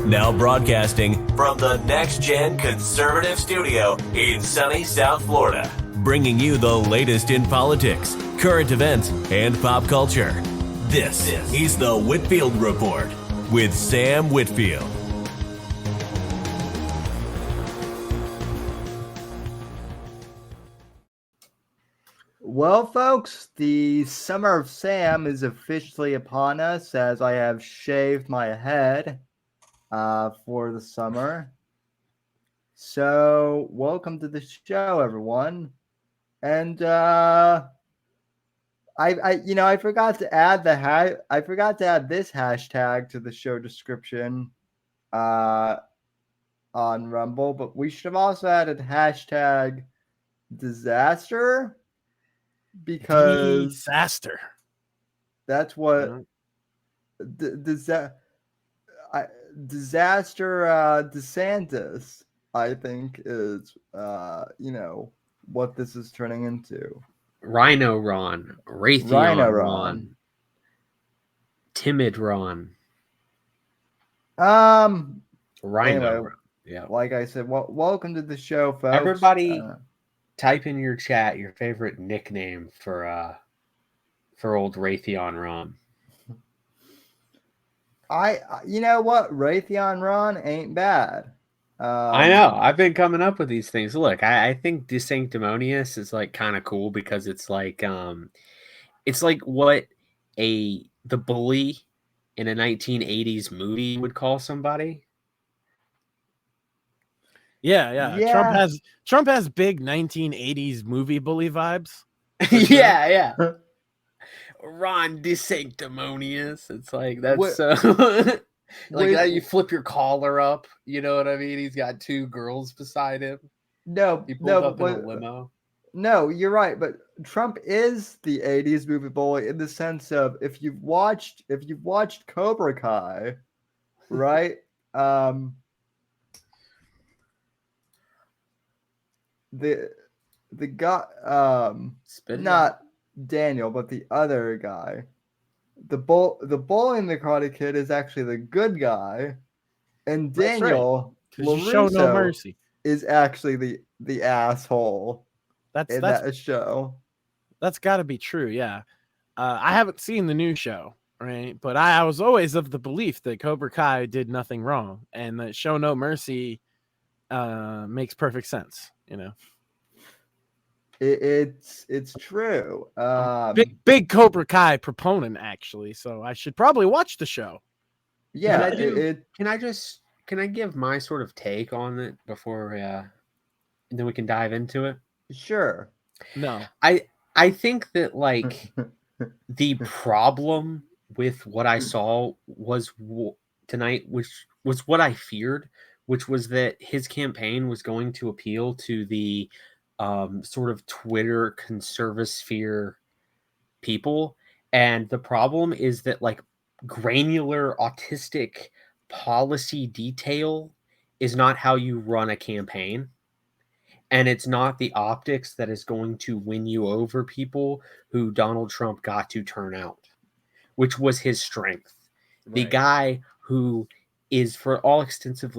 Now broadcasting from the Next Gen Conservative Studio in sunny South Florida, bringing you the latest in politics, current events, and pop culture. This is the Whitfield Report with Sam Whitfield. Well, folks, the summer of Sam is officially upon us as I have shaved my head for the summer. So, welcome to the show, everyone. And I forgot to add this hashtag to the show description on Rumble, but we should have also added hashtag disaster. Because disaster. That's what disaster DeSantis, I think, is what this is turning into. Rhino Ron, Raytheon Ron, Timid Ron. Rhino. Ron. Yeah. Like I said, welcome to the show, folks. Everybody. Type in your chat your favorite nickname for old Raytheon Ron. You know what? Raytheon Ron ain't bad. I know. I've been coming up with these things. Look, I think Disanctimonious is like kind of cool because it's like what the bully in a 1980s movie would call somebody. Yeah. Trump has big 1980s movie bully vibes. Yeah. Ron DeSanctimonious. It's like that's that you flip your collar up. You know what I mean? He's got two girls beside him. He pulled up in a limo. No, you're right, but Trump is the 80s movie bully in the sense of if you've watched Cobra Kai, right? The guy, not Daniel, but the other guy, the bully in the Karate Kid is actually the good guy, and Daniel LaRusso show no mercy is actually the asshole. That's that show. That's got to be true. Yeah, I haven't seen the new show, right? But I was always of the belief that Cobra Kai did nothing wrong, and that Show No Mercy makes perfect sense. You know, it's true. Big Cobra Kai proponent, actually. So I should probably watch the show. Yeah. Can I give my sort of take on it before and then we can dive into it? Sure. No, I think that like the problem with what I saw was tonight, which was what I feared, which was that his campaign was going to appeal to the sort of Twitter conservasphere people. And the problem is that like granular autistic policy detail is not how you run a campaign. And it's not the optics that is going to win you over people who Donald Trump got to turn out, which was his strength. Right. The guy who is for all extensive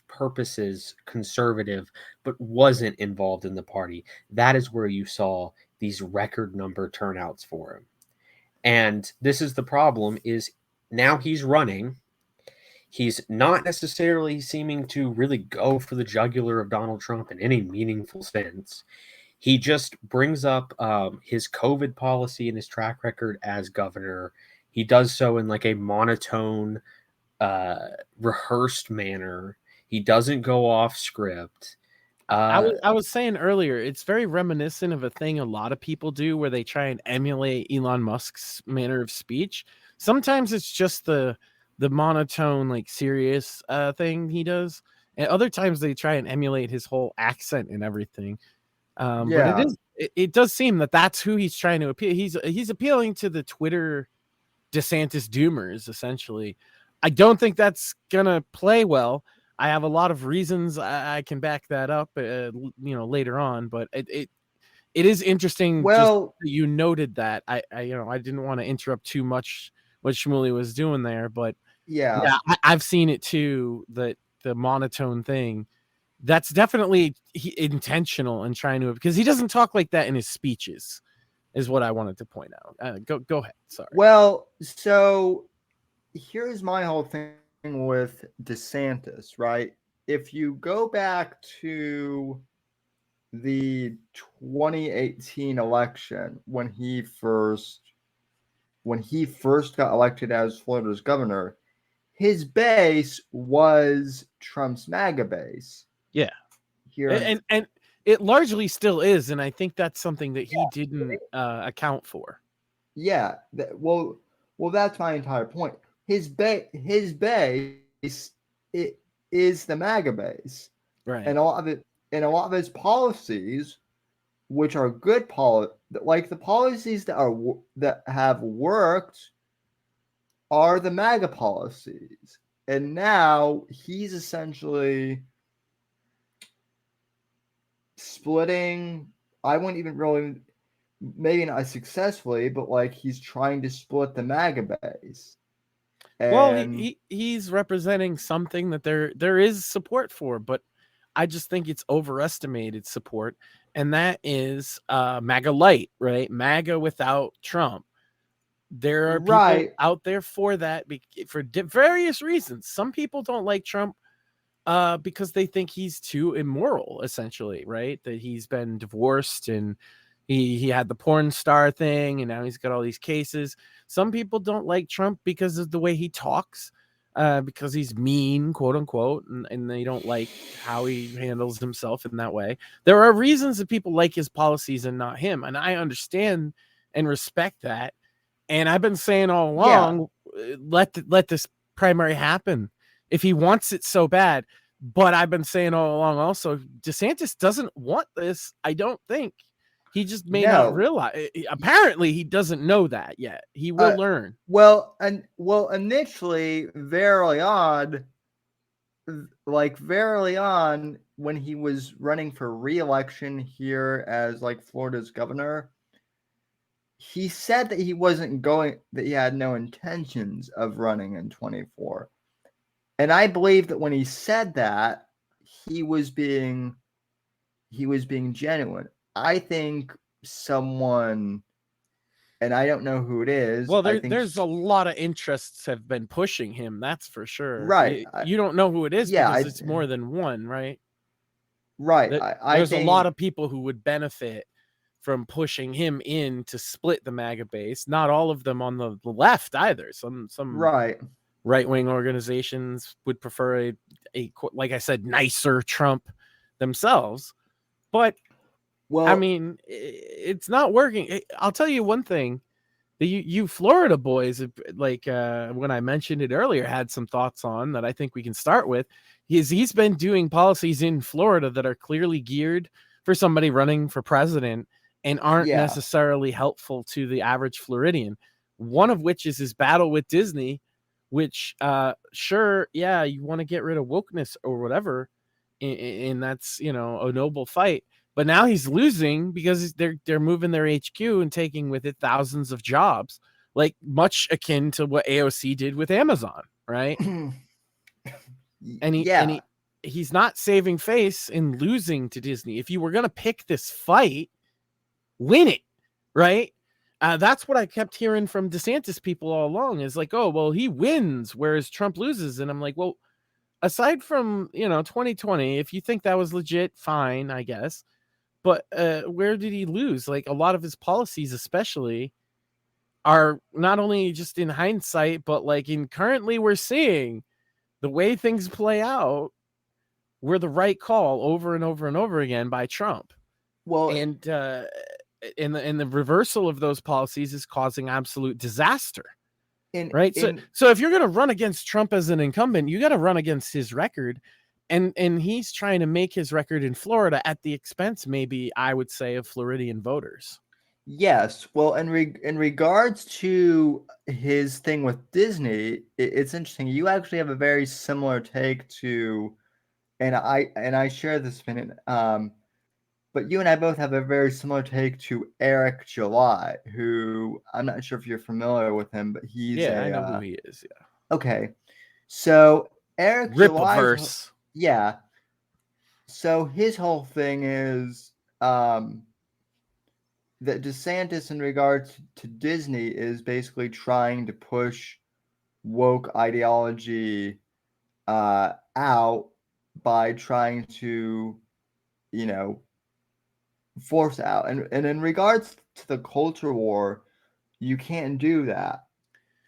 purposes conservative, but wasn't involved in the party. That is where you saw these record number turnouts for him. And this is the problem, is now he's running. He's not necessarily seeming to really go for the jugular of Donald Trump in any meaningful sense. He just brings up his COVID policy and his track record as governor. He does so in like a monotone, rehearsed manner. He doesn't go off script. I was saying earlier, it's very reminiscent of a thing a lot of people do where they try and emulate Elon Musk's manner of speech. Sometimes it's just the monotone, like serious thing he does, and other times they try and emulate his whole accent and everything. But it does seem that that's who he's trying to appeal. He's appealing to the Twitter DeSantis doomers, essentially. I don't think that's gonna play well. I have a lot of reasons I can back that up, later on. But it is interesting. Well, just you noted that. I didn't want to interrupt too much what Shmuley was doing there, but Yeah, I've seen it too. That the monotone thing, that's definitely intentional and trying to, because he doesn't talk like that in his speeches, is what I wanted to point out. Go ahead. Sorry. Well, so here's my whole thing with DeSantis, right? If you go back to the 2018 election when he first got elected as Florida's governor, his base was Trump's MAGA base. Yeah. Here and it largely still is, and I think that's something that he didn't account for. Yeah, well, that's my entire point. His base, it is the MAGA base, right? And a lot of his policies, which are good like the policies that have worked, are the MAGA policies. And now he's essentially splitting. I wouldn't even really, maybe not successfully, but like he's trying to split the MAGA base. And well, he's representing something that there is support for, but I just think it's overestimated support, and that is MAGA light, right? MAGA without Trump. There are people out there for that for various reasons. Some people don't like Trump because they think he's too immoral, essentially, right? That he's been divorced and he had the porn star thing, and now he's got all these cases. Some people don't like Trump because of the way he talks, because he's mean, quote unquote, and they don't like how he handles himself in that way. There are reasons that people like his policies and not him, and I understand and respect that. And I've been saying all along, let this primary happen if he wants it so bad. But I've been saying all along also, DeSantis doesn't want this, I don't think. He just may not realize. Apparently, he doesn't know that yet. He will learn. Well, initially, very early on, when he was running for re-election here as like Florida's governor, he said that he had no intentions of running in 2024. And I believe that when he said that, he was being genuine. I think someone, and I don't know who it is. Well, there's a lot of interests have been pushing him. That's for sure. Right. You don't know who it is because it's more than one, right? Right. There's a lot of people who would benefit from pushing him in to split the MAGA base. Not all of them on the left either. Some right-wing organizations would prefer a like I said, nicer Trump themselves. But well, I mean, it's not working. I'll tell you one thing. You Florida boys, like when I mentioned it earlier, had some thoughts on that I think we can start with. He's been doing policies in Florida that are clearly geared for somebody running for president and aren't necessarily helpful to the average Floridian. One of which is his battle with Disney, which sure, you want to get rid of wokeness or whatever, and that's, a noble fight. But now he's losing because they're moving their HQ and taking with it thousands of jobs, like much akin to what AOC did with Amazon, right? and he's not saving face in losing to Disney. If you were gonna pick this fight, win it, right? That's what I kept hearing from DeSantis people all along. Is like, oh well, he wins whereas Trump loses, and I'm like, well, aside from 2020, if you think that was legit, fine, I guess. But where did he lose? Like a lot of his policies, especially, are not only just in hindsight, but like in currently we're seeing the way things play out were the right call over and over and over again by Trump. Well, and the reversal of those policies is causing absolute disaster. Right. So if you're going to run against Trump as an incumbent, you got to run against his record. And he's trying to make his record in Florida at the expense, maybe I would say, of Floridian voters. Yes. Well, in regards to his thing with Disney, it's interesting. You actually have a very similar take to, and I share this opinion. But you and I both have a very similar take to Eric July, who I'm not sure if you're familiar with him, but he's I know who he is. Yeah. Okay. So Eric July's Rip-a-verse. yeah. So his whole thing is that DeSantis, in regards to Disney, is basically trying to push woke ideology out by trying to, force out. And in regards to the culture war, you can't do that.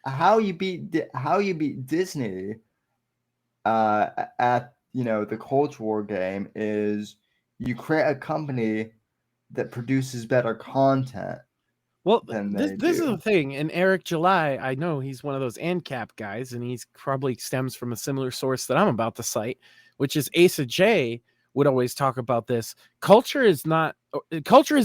How you beat Disney at the culture war game is you create a company that produces better content. Well, than this is the thing. And Eric July, I know he's one of those ANCAP guys, and he's probably stems from a similar source that I'm about to cite, which is Asa J would always talk about this. Culture is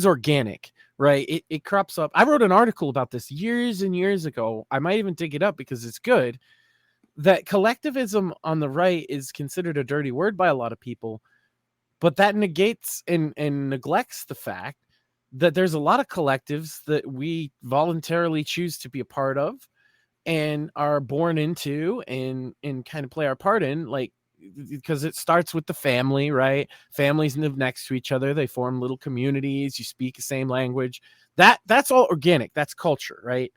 organic, right? It crops up. I wrote an article about this years and years ago. I might even dig it up because it's good. That collectivism on the right is considered a dirty word by a lot of people, but that negates and neglects the fact that there's a lot of collectives that we voluntarily choose to be a part of and are born into and kind of play our part in, like, because it starts with the family, right? Families live next to each other. They form little communities. You speak the same language. That's all organic. That's culture, right?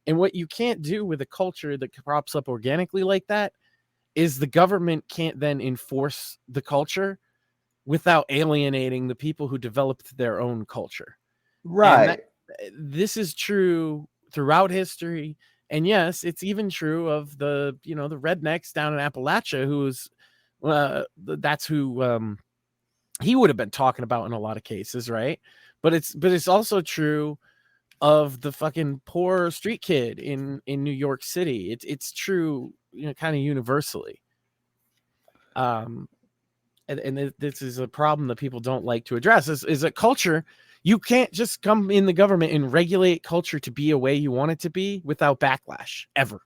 And what you can't do with a culture that crops up organically like that is the government can't then enforce the culture without alienating the people who developed their own culture. Right. This is true throughout history. And yes, it's even true of the rednecks down in Appalachia, who's that's who he would have been talking about in a lot of cases, right? But it's also true of the fucking poor street kid in New York City. It's true, kind of universally. And this is a problem that people don't like to address is that culture, you can't just come in the government and regulate culture to be a way you want it to be without backlash ever,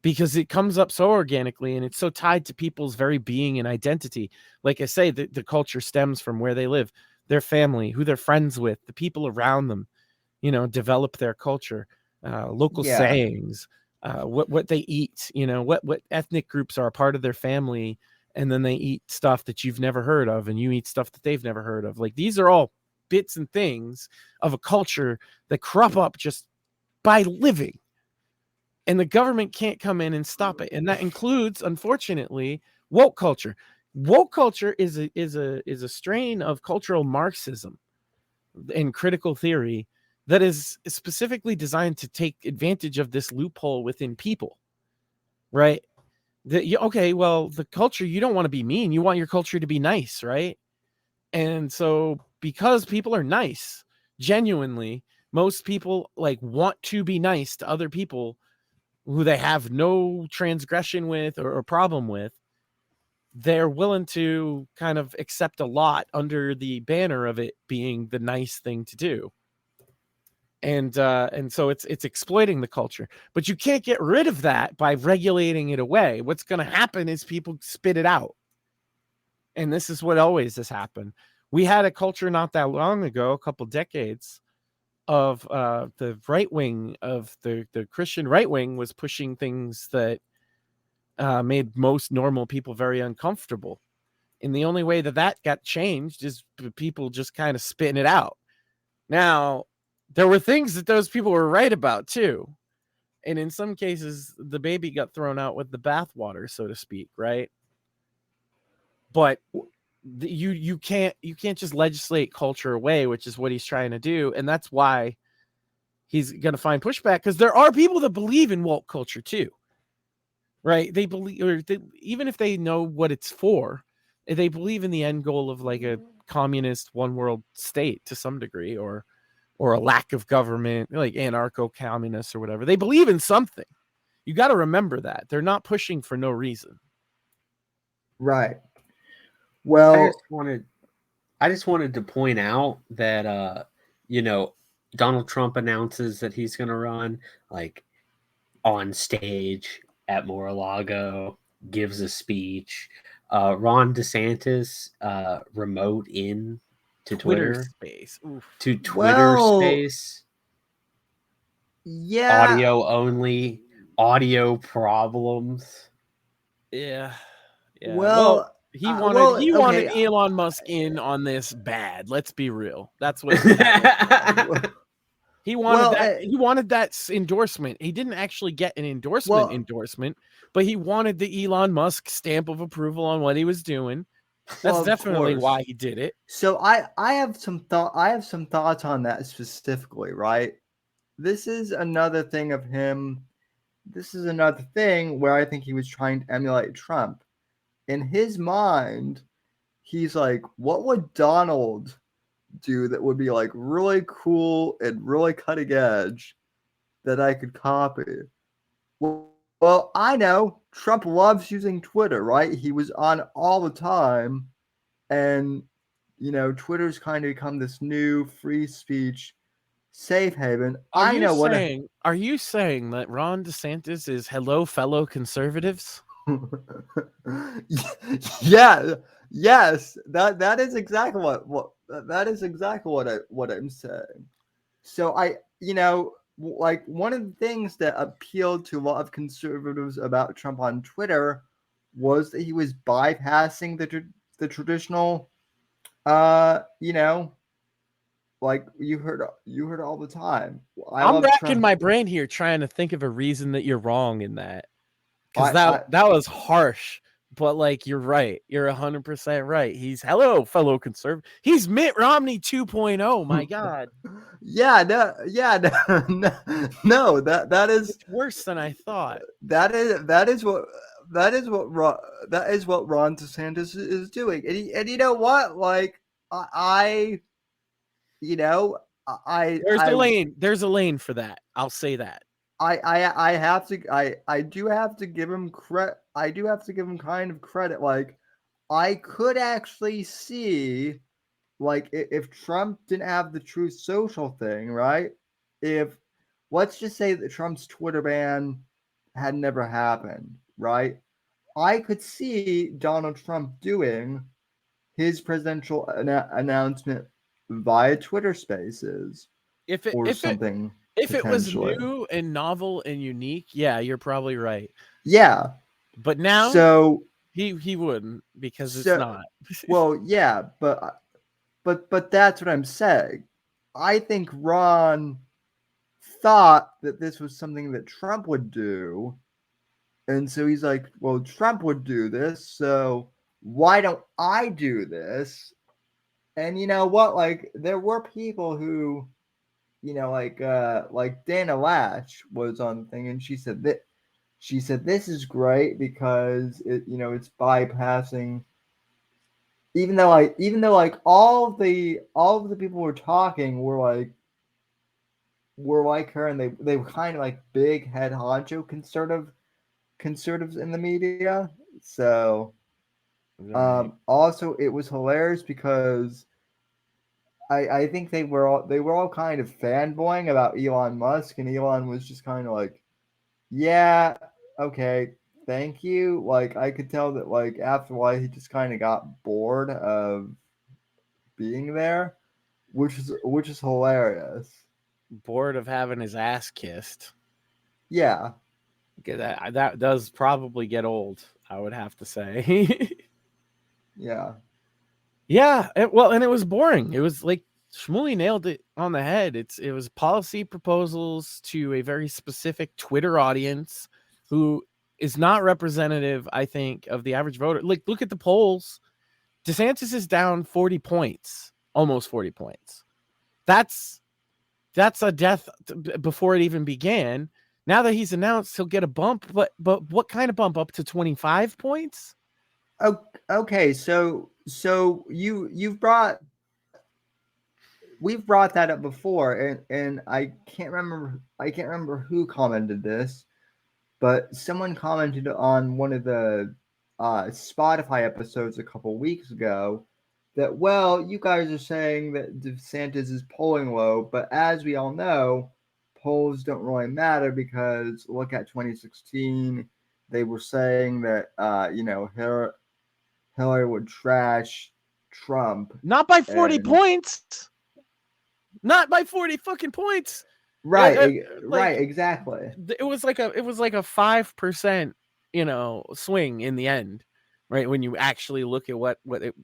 because it comes up so organically and it's so tied to people's very being and identity. Like I say, the culture stems from where they live, their family, who they're friends with, the people around them, develop their culture, local sayings, what they eat, what ethnic groups are a part of their family. And then they eat stuff that you've never heard of, and you eat stuff that they've never heard of. Like, these are all bits and things of a culture that crop up just by living. And the government can't come in and stop it. And that includes, unfortunately, woke culture. Woke culture is a strain of cultural Marxism and critical theory that is specifically designed to take advantage of this loophole within people, right? The culture, you don't want to be mean. You want your culture to be nice, right? And so because people are nice, genuinely, most people want to be nice to other people who they have no transgression with or problem with. They're willing to kind of accept a lot under the banner of it being the nice thing to do. And so it's exploiting the culture, but you can't get rid of that by regulating it away. What's going to happen is people spit it out. And this is what always has happened. We had a culture not that long ago, a couple decades, of the right wing of the Christian right wing was pushing things that made most normal people very uncomfortable. And the only way that got changed is people just kind of spitting it out. Now, there were things that those people were right about too. And in some cases, the baby got thrown out with the bathwater, so to speak, right? But you can't just legislate culture away, which is what he's trying to do. And that's why he's going to find pushback, because there are people that believe in woke culture too, right? They believe, even if they know what it's for, they believe in the end goal of like a communist one world state to some degree, or a lack of government, like anarcho-communists or whatever. They believe in something. You got to remember that. They're not pushing for no reason. Right. Well, I just wanted to point out that Donald Trump announces that he's going to run on stage at Mar-a-Lago, gives a speech. Ron DeSantis remote in to Twitter space. to Twitter space. Yeah. Audio only, audio problems. Yeah. Well, Well, he wanted okay. Elon Musk in on this bad. Let's be real. That's what his dad was. He wanted that endorsement. He didn't actually get an endorsement, but he wanted the Elon Musk stamp of approval on what he was doing. That's definitely why he did it. So I have some thoughts on that specifically, right? This is another thing of him. This is another thing where I think he was trying to emulate Trump. In his mind, he's like, what would Donald do that would be like really cool and really cutting edge that I could copy? Well, I know Trump loves using Twitter, right? He was on all the time, and Twitter's kind of become this new free speech safe haven. Are you saying that Ron DeSantis is hello fellow conservatives? Yeah, yes, that is exactly what I'm saying. So like one of the things that appealed to a lot of conservatives about Trump on Twitter was that he was bypassing the traditional, like you heard all the time. I'm racking my brain here trying to think of a reason that you're wrong in that. Because that was harsh, but like you're right. You're 100% right. He's hello, fellow conservative. He's Mitt Romney 2.0. My God. No, that is it's worse than I thought. That is what Ron DeSantis is doing, and you know what? Like there's a lane for that. I'll say that. I do have to give him credit. I do have to give him kind of credit. Like, I could actually see, like, if Trump didn't have the Truth Social thing, right? If let's just say that Trump's Twitter ban had never happened, right? I could see Donald Trump doing his presidential announcement via Twitter Spaces if it was new and novel and unique, yeah, you're probably right. Yeah. But now so he wouldn't because it's not. Well, yeah, but that's what I'm saying. I think Ron thought that this was something that Trump would do. And so he's like, well, Trump would do this, so why don't I do this? And you know what? Like, there were people who, like Dana Lash was on the thing, and she said this is great because it's bypassing. Even though like all of the people were talking were like her, and they were kind of like big head honcho conservatives in the media. So also it was hilarious because I think they were all kind of fanboying about Elon Musk, and Elon was just kind of like, yeah, okay, thank you. Like, I could tell that like after a while he just kind of got bored of being there, which is hilarious. Bored of having his ass kissed. Yeah. That does probably get old, I would have to say. Yeah. Yeah, and it was boring. It was like Shmuley nailed it on the head. It was policy proposals to a very specific Twitter audience who is not representative, I think, of the average voter. Like, look at the polls. DeSantis is down 40 points, almost 40 points. That's a death before it even began. Now that he's announced, he'll get a bump, but what kind of bump? Up to 25 points? Okay, so we've brought that up before, and I can't remember who commented this, but someone commented on one of the Spotify episodes a couple weeks ago that, well, you guys are saying that DeSantis is polling low, but as we all know, polls don't really matter because look at 2016. They were saying that Hillary would trash Trump. Not by 40 points. Not by 40 fucking points. Right, right, exactly. It was like a 5% swing in the end, right? When you actually look at what it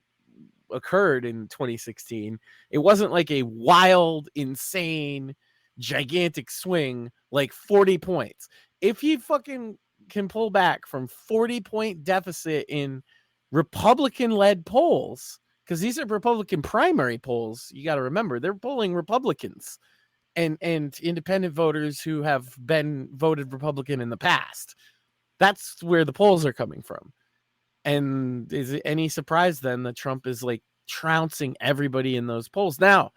occurred in 2016, it wasn't like a wild, insane, gigantic swing like 40 points. If he fucking can pull back from 40-point deficit in Republican-led polls, because these are Republican primary polls, you got to remember they're polling Republicans and independent voters who have been voted Republican in the past. That's where the polls are coming from. And is it any surprise then that Trump is like trouncing everybody in those polls? Now,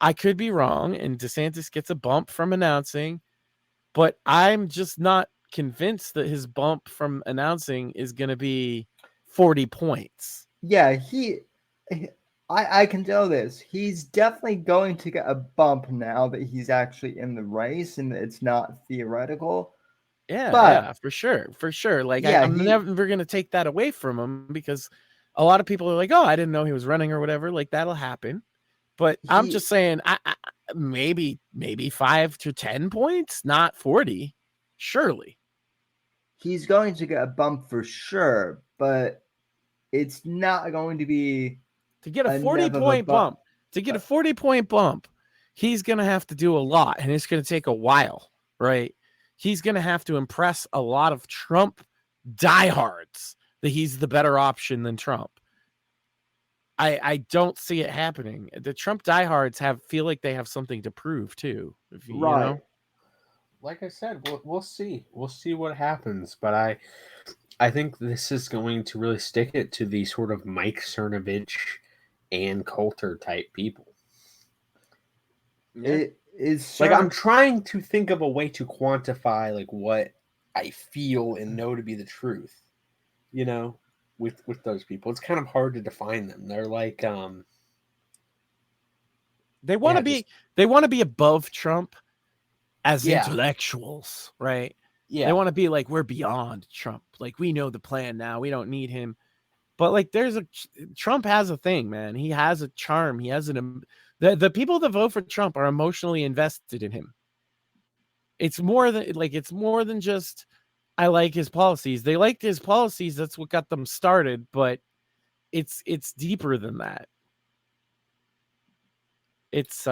I could be wrong and DeSantis gets a bump from announcing, but I'm just not convinced that his bump from announcing is going to be 40 points. Yeah, I can tell this. He's definitely going to get a bump now that he's actually in the race and it's not theoretical. Yeah, for sure. Like, yeah, I'm never going to take that away from him, because a lot of people are like, oh, I didn't know he was running or whatever. Like, that'll happen. But I'm just saying, I maybe 5 to 10 points, not 40, surely. He's going to get a bump for sure, but it's not going to be to get a 40-point bump. To get a 40-point bump, he's going to have to do a lot, and it's going to take a while, right? He's going to have to impress a lot of Trump diehards that he's the better option than Trump. I don't see it happening. The Trump diehards feel like they have something to prove too. You know? Like I said, we'll see. We'll see what happens. But I think this is going to really stick it to the sort of Mike Cernovich and Coulter type people. It is like, I'm trying to think of a way to quantify like what I feel and know to be the truth, with those people. It's kind of hard to define them. They're like they want to be above Trump as intellectuals, right? Yeah. They want to be like, we're beyond Trump. Like, we know the plan now. We don't need him. But like, Trump has a thing, man. He has a charm. He has the people that vote for Trump are emotionally invested in him. It's more than just, I like his policies. They liked his policies. That's what got them started. But it's deeper than that. It's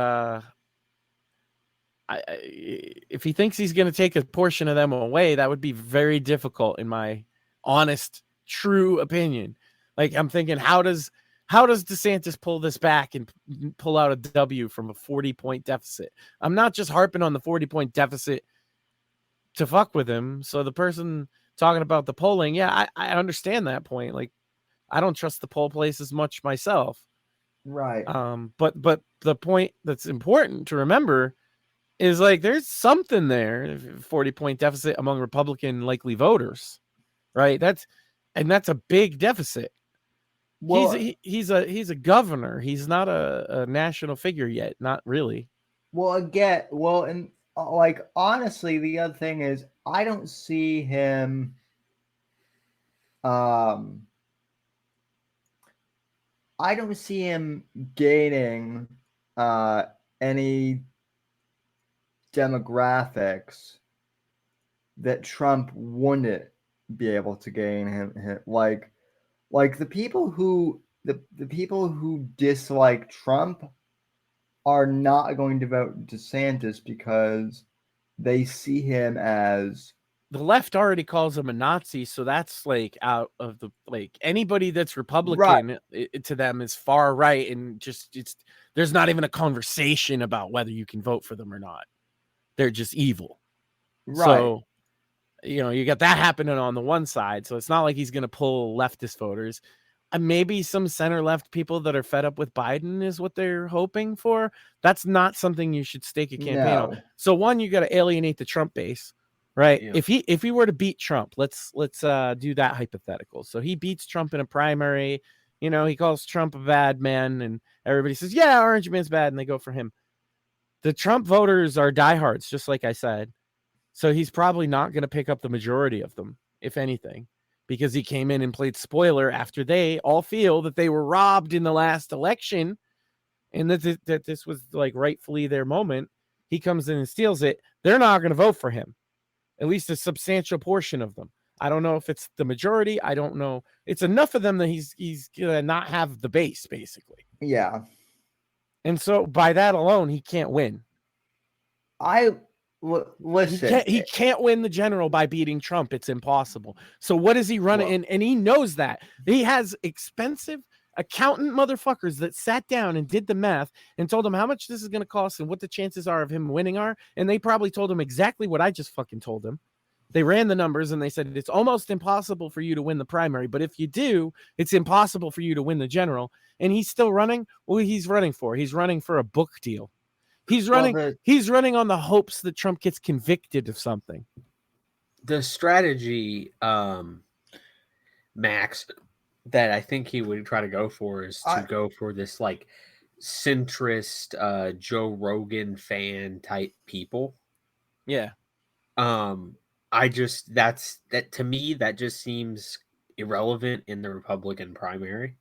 if he thinks he's going to take a portion of them away, that would be very difficult, in my honest, true opinion. Like, I'm thinking, how does DeSantis pull this back and pull out a W from a 40-point deficit? I'm not just harping on the 40-point deficit to fuck with him. So the person talking about the polling, I understand that point. Like, I don't trust the poll place as much myself. Right. But the point that's important to remember is, like, there's something there, 40-point deficit among Republican likely voters, right? That's a big deficit. Well, he's a governor. He's not a national figure yet. Not really. And like, honestly, the other thing is, I don't see him. I don't see him gaining any demographics that Trump wouldn't be able to gain him. Like the people who dislike Trump are not going to vote DeSantis because they see him as, the left already calls him a Nazi, so that's like out of the, like, anybody that's Republican, right, to them is far right, and there's not even a conversation about whether you can vote for them or not. They're just evil. Right. So, you got that happening on the one side. So it's not like he's going to pull leftist voters. Maybe some center left people that are fed up with Biden is what they're hoping for. That's not something you should stake a campaign on. So one, you got to alienate the Trump base, right? Yeah. If he were to beat Trump, let's do that hypothetical. So he beats Trump in a primary. He calls Trump a bad man, and everybody says, yeah, Orange Man's bad, and they go for him. The Trump voters are diehards, just like I said. So he's probably not going to pick up the majority of them, if anything, because he came in and played spoiler after they all feel that they were robbed in the last election and that this was like rightfully their moment. He comes in and steals it. They're not going to vote for him, at least a substantial portion of them. I don't know if it's the majority. I don't know. It's enough of them that he's gonna not have the base, basically. Yeah. And so by that alone, he can't win. Listen. He can't win the general by beating Trump. It's impossible. So what is he running? Well, and he knows that. He has expensive accountant motherfuckers that sat down and did the math and told him how much this is going to cost and what the chances are of him winning are. And they probably told him exactly what I just fucking told him. They ran the numbers and they said, it's almost impossible for you to win the primary. But if you do, it's impossible for you to win the general. And he's still running. Well, he's running for a book deal. He's running. He's running on the hopes that Trump gets convicted of something. The strategy, Max, that I think he would try to go for is to go for this like centrist Joe Rogan fan type people. Yeah. That to me, that just seems irrelevant in the Republican primary.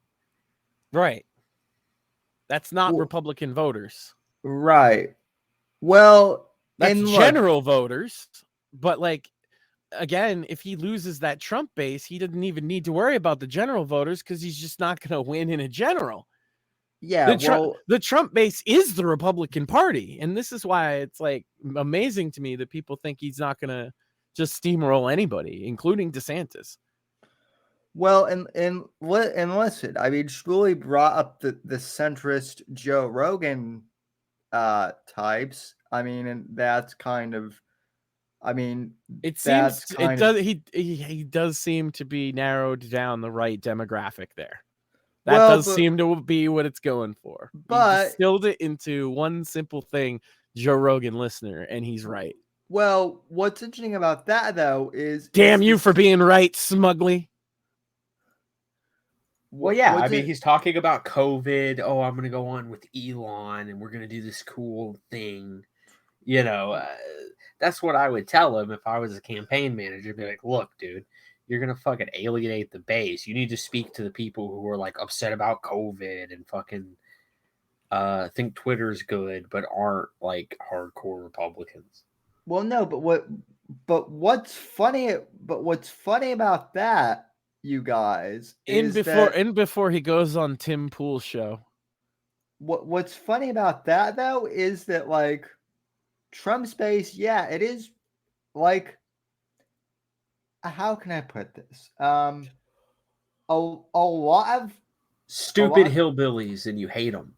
Right. That's not Republican voters. Right. Well, that's general voters. But like, again, if he loses that Trump base, he doesn't even need to worry about the general voters because he's just not going to win in a general. Yeah. The Trump base is the Republican Party. And this is why it's like amazing to me that people think he's not going to just steamroll anybody, including DeSantis. Well, and listen, I mean, Shmuley brought up the centrist Joe Rogan types. I mean, and that's kind of, I mean, it seems it does. He does seem to be narrowed down the right demographic there. That seem to be what it's going for. But he distilled it into one simple thing: Joe Rogan listener, and he's right. Well, what's interesting about that though is damn you for being right, smugly. Well, yeah, I mean, he's talking about COVID. Oh, I'm going to go on with Elon and we're going to do this cool thing. You know, that's what I would tell him if I was a campaign manager. Be like, look, dude, you're going to fucking alienate the base. You need to speak to the people who are like upset about COVID and fucking think Twitter's good, but aren't like hardcore Republicans. Well, no, but what's funny about that, you guys, before he goes on Tim Pool's show. What's funny about that though is that like Trump's base, yeah, it is like, how can I put this? A lot of stupid hillbillies, and you hate them.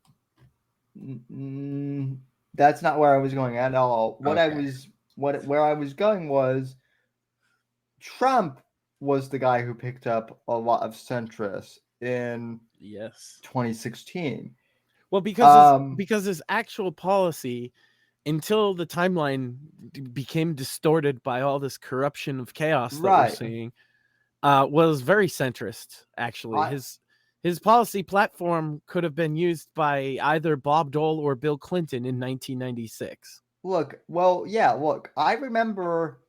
That's not where I was going at all. Where I was going was Trump was the guy who picked up a lot of centrists in 2016. Well, because his actual policy, until the timeline became distorted by all this corruption of chaos that we're seeing, was very centrist. Actually, his policy platform could have been used by either Bob Dole or Bill Clinton in 1996. Look, I remember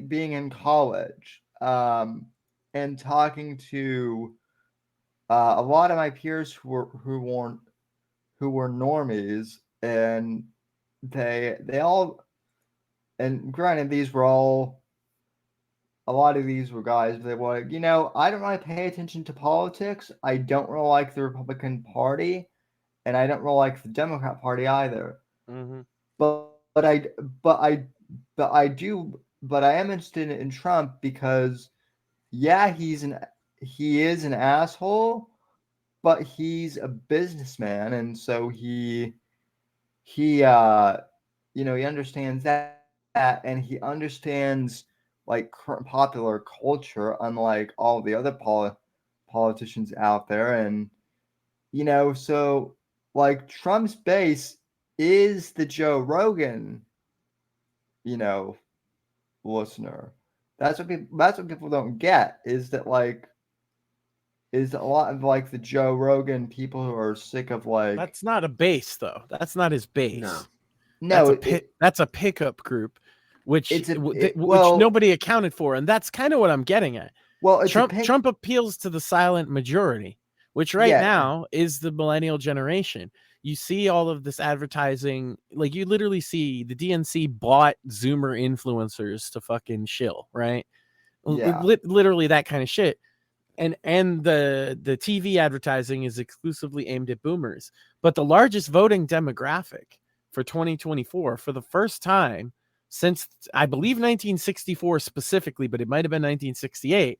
being in college and talking to a lot of my peers who were normies, and they all, and granted, a lot of these were guys, they were like, I don't really pay attention to politics. I don't really like the Republican Party, and I don't really like the Democrat Party either. Mm-hmm. But I am interested in Trump because, yeah, he is an asshole, but he's a businessman, and so he understands that, and he understands like popular culture, unlike all the other politicians out there, and so like Trump's base is the Joe Rogan, listener. That's what people don't get, is that a lot of like the Joe Rogan people who are sick of like. That's not a base though. That's not his base. No, that's a pickup group, which nobody accounted for, and that's kind of what I'm getting at. Well, Trump appeals to the silent majority, which now is the millennial generation. you see all of this advertising. Like, you literally see the DNC bought Zoomer influencers to fucking shill, right? Yeah. Literally that kind of shit. And the TV advertising is exclusively aimed at boomers. But the largest voting demographic for 2024, for the first time since, I believe, 1964 specifically, but it might have been 1968,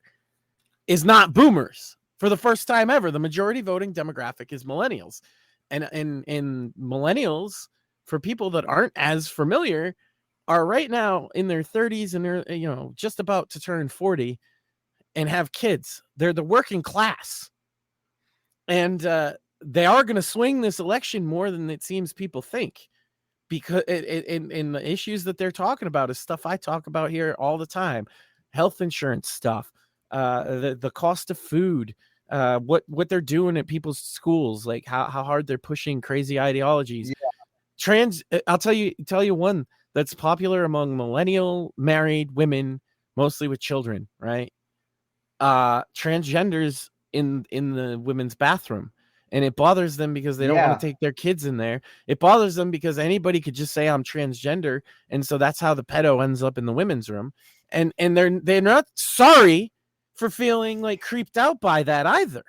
is not boomers. For the first time ever, the majority voting demographic is millennials. And millennials, for people that aren't as familiar, are right now in their 30s and they're, you know, just about to turn 40 and have kids. They're the working class. And they are going to swing this election more than it seems people think, because in the issues that they're talking about is stuff I talk about here all the time. Health insurance stuff, the cost of food, what they're doing at people's schools, like how hard they're pushing crazy ideologies. Yeah. I'll tell you one that's popular among millennial married women, mostly with children, right? Transgenders in the women's bathroom. And it bothers them because they don't want to take their kids in there. It bothers them because anybody could just say I'm transgender, and so that's how the pedo ends up in the women's room. And they're not sorry for feeling like creeped out by that either.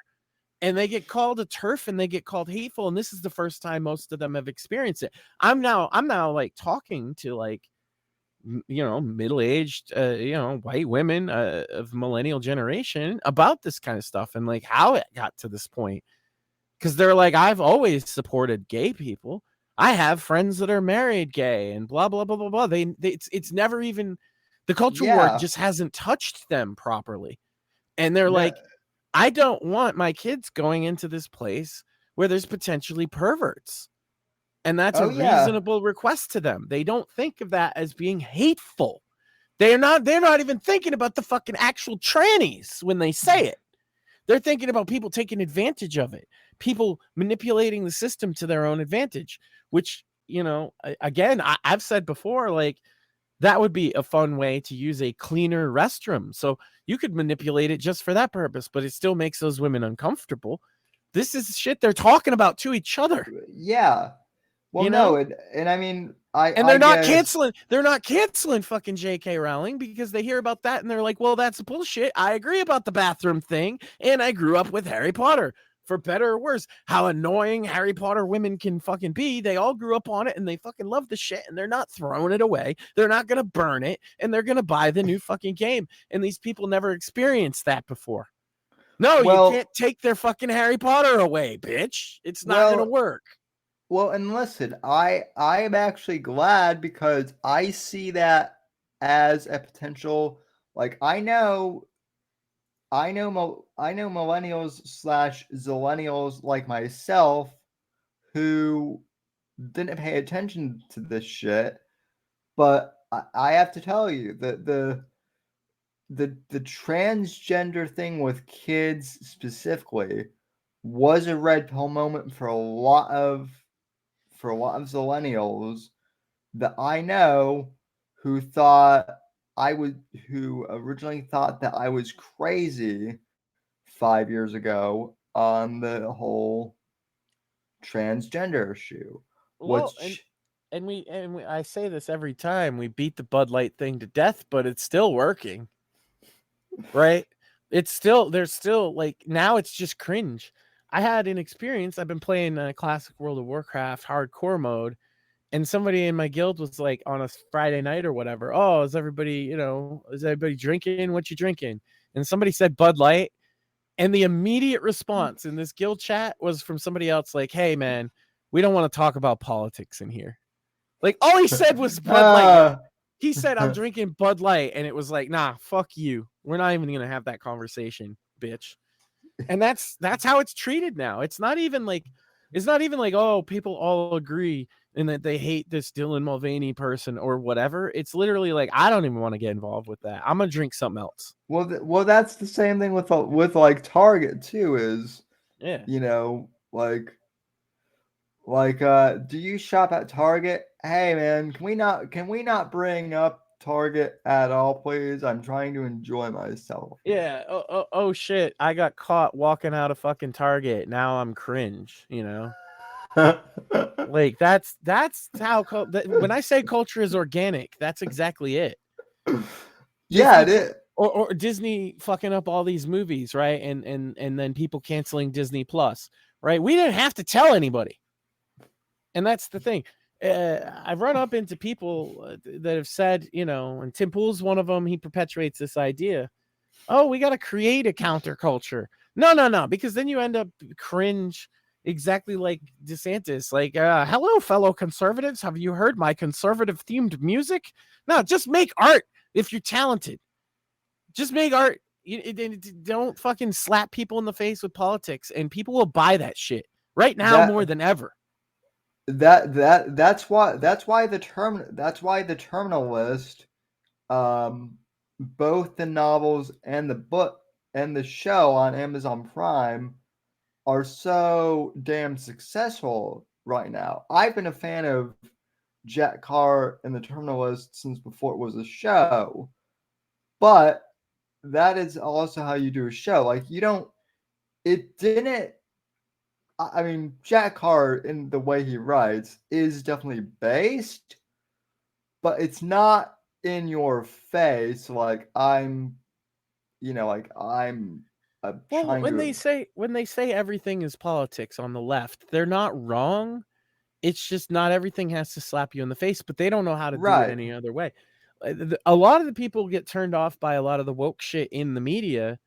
And they get called a TERF and they get called hateful. And this is the first time most of them have experienced it. I'm now like talking to, like, you know, middle-aged, you know, white women of millennial generation about this kind of stuff and like how it got to this point. Because they're like, I've always supported gay people. I have friends that are married gay and blah, blah, blah, blah, blah. It's never even, the culture war just hasn't touched them properly. And they're like, I don't want my kids going into this place where there's potentially perverts. And that's a reasonable request to them. They don't think of that as being hateful. They're not even thinking about the fucking actual trannies when they say it. They're thinking about people taking advantage of it, people manipulating the system to their own advantage, which, you know, again, I've said before, like, that would be a fun way to use a cleaner restroom. So you could manipulate it just for that purpose, but it still makes those women uncomfortable. This is shit they're talking about to each other. Yeah. Well, you know? And I mean, they're not canceling. They're not canceling fucking J.K. Rowling because they hear about that and they're like, well, that's bullshit. I agree about the bathroom thing. And I grew up with Harry Potter, for better or worse. How annoying Harry Potter women can fucking be. They all grew up on it and they fucking love the shit and they're not throwing it away. They're not going to burn it and they're going to buy the new fucking game. And these people never experienced that before. No, you can't take their fucking Harry Potter away, bitch. It's not going to work. Well, and listen, I'm actually glad because I see that as a potential. Like, I know millennials / zillennials like myself who didn't pay attention to this shit, but I have to tell you that the transgender thing with kids specifically was a red pill moment for a lot of zillennials that I know who originally thought that I was crazy 5 years ago on the whole transgender issue. Well, I say this every time, we beat the Bud Light thing to death, but it's still working, right? There's still like, now it's just cringe. I had an experience. I've been playing classic World of Warcraft hardcore mode, and somebody in my guild was like, on a Friday night or whatever, oh, is everybody drinking? What you drinking? And somebody said Bud Light, and the immediate response in this guild chat was from somebody else like, hey man, we don't want to talk about politics in here. Like, all he said was Bud Light. He said, I'm drinking Bud Light, and it was like, nah, fuck you. We're not even gonna have that conversation, bitch. And that's how it's treated now. It's not even like, oh, people all agree and that they hate this Dylan Mulvaney person or whatever. It's literally like, I don't even want to get involved with that. I'm gonna drink something else. Well, that's the same thing with like Target too. Is you know, like do you shop at Target? Hey man, can we not bring up Target at all, please? I'm trying to enjoy myself. Yeah. Oh shit, I got caught walking out of fucking Target. Now I'm cringe, you know. Like that's how when I say culture is organic, that's exactly it. Yeah, it is. Or Disney fucking up all these movies, right? And then people canceling Disney Plus, right? We didn't have to tell anybody, and that's the thing. I've run up into people that have said, and Tim Pool's one of them. He perpetuates this idea. Oh, we got to create a counterculture. No, because then you end up cringe exactly like DeSantis. Like, hello, fellow conservatives. Have you heard my conservative themed music? No, just make art if you're talented. Just make art. Don't fucking slap people in the face with politics, and people will buy that shit right now more than ever. That's why the Terminal List, both the novels and the book and the show on Amazon Prime are so damn successful right now. I've been a fan of Jack Carr and the Terminal List since before it was a show, but that is also how you do a show. Like, I mean, Jack Carr, in the way he writes, is definitely based, but it's not in your face. Like, when they say everything is politics on the left, they're not wrong. It's just not everything has to slap you in the face, but they don't know how to do it any other way. A lot of the people get turned off by a lot of the woke shit in the media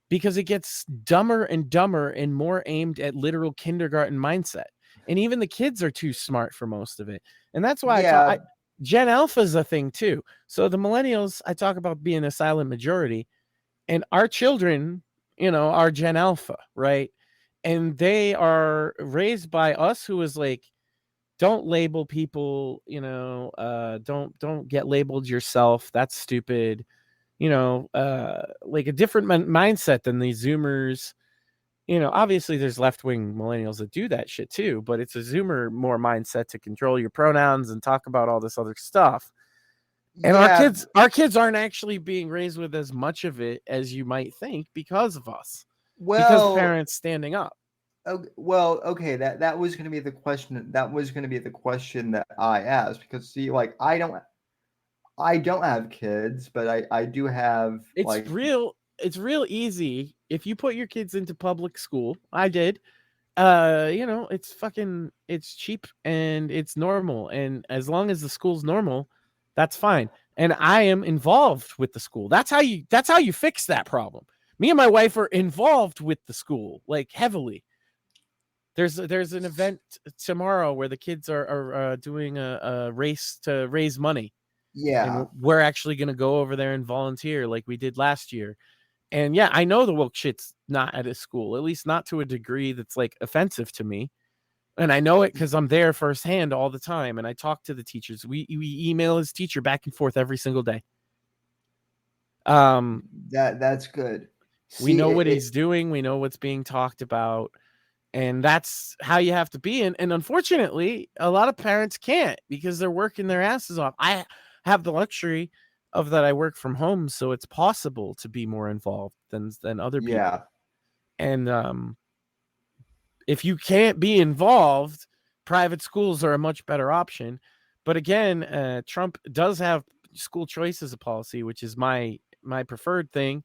because it gets dumber and dumber and more aimed at literal kindergarten mindset. And even the kids are too smart for most of it. And that's why Gen Alpha is a thing too. So the millennials, I talk about being a silent majority, and our children, are Gen Alpha, right? And they are raised by us who is like, don't label people, don't get labeled yourself. That's stupid. Like a different mindset than these Zoomers. Obviously there's left-wing millennials that do that shit too, but it's a Zoomer more mindset to control your pronouns and talk about all this other stuff. And our kids aren't actually being raised with as much of it as you might think because of us. Because parents standing up. Okay, that was going to be the question. That was going to be the question that I asked, because see, like, I don't have kids, but I do have. It's real easy if you put your kids into public school. I did. It's cheap and it's normal, and as long as the school's normal, that's fine. And I am involved with the school. That's how you fix that problem. Me and my wife are involved with the school, like, heavily. There's an event tomorrow where the kids are doing a race to raise money. Yeah. And we're actually going to go over there and volunteer like we did last year. And yeah, I know the woke shit's not at a school, at least not to a degree that's like offensive to me. And I know it because I'm there firsthand all the time. And I talk to the teachers. We email his teacher back and forth every single day. That's good. We know what he's doing. We know what's being talked about. And that's how you have to be. And unfortunately, a lot of parents can't because they're working their asses off. I have the luxury of that. I work from home, so it's possible to be more involved than other people. Yeah. And if you can't be involved, private schools are a much better option. But again, Trump does have school choice as a policy, which is my preferred thing.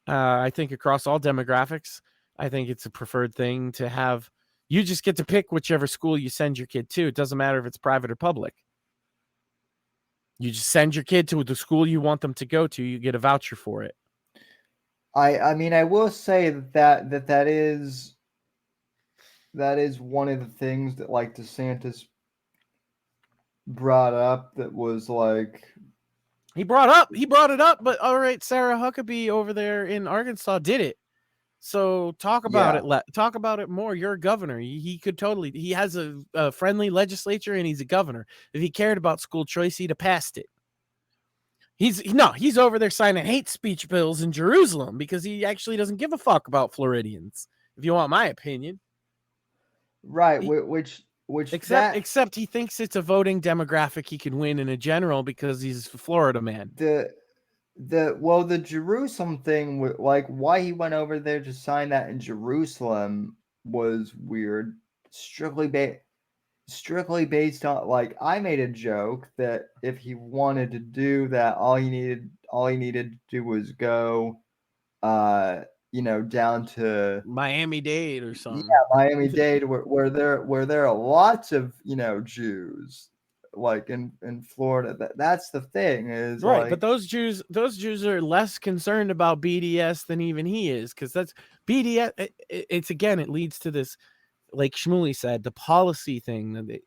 I think across all demographics, I think it's a preferred thing to have. You just get to pick whichever school you send your kid to. It doesn't matter if it's private or public. You just send your kid to the school you want them to go to. You get a voucher for it. I mean, I will say that is one of the things that, like, DeSantis brought up that was like, he brought it up, but all right, Sarah Huckabee over there in Arkansas did it. So talk about it. Talk about it more. You're a governor. He could totally. He has a friendly legislature, and he's a governor. If he cared about school choice, he'd have passed it. He's over there signing hate speech bills in Jerusalem because he actually doesn't give a fuck about Floridians. If you want my opinion, right? Except he thinks it's a voting demographic he can win in a general because he's a Florida man. The Jerusalem thing, like, why he went over there to sign that in Jerusalem was weird. Strictly strictly based on, like, I made a joke that if he wanted to do that, all he needed to do was go, down to Miami-Dade or something. Miami-Dade, where there are lots of Jews, like in Florida. That's the thing is Right, like, but those Jews are less concerned about BDS than even he is, because that's BDS. It's again, it leads to this, like Shmuley said, the policy thing. That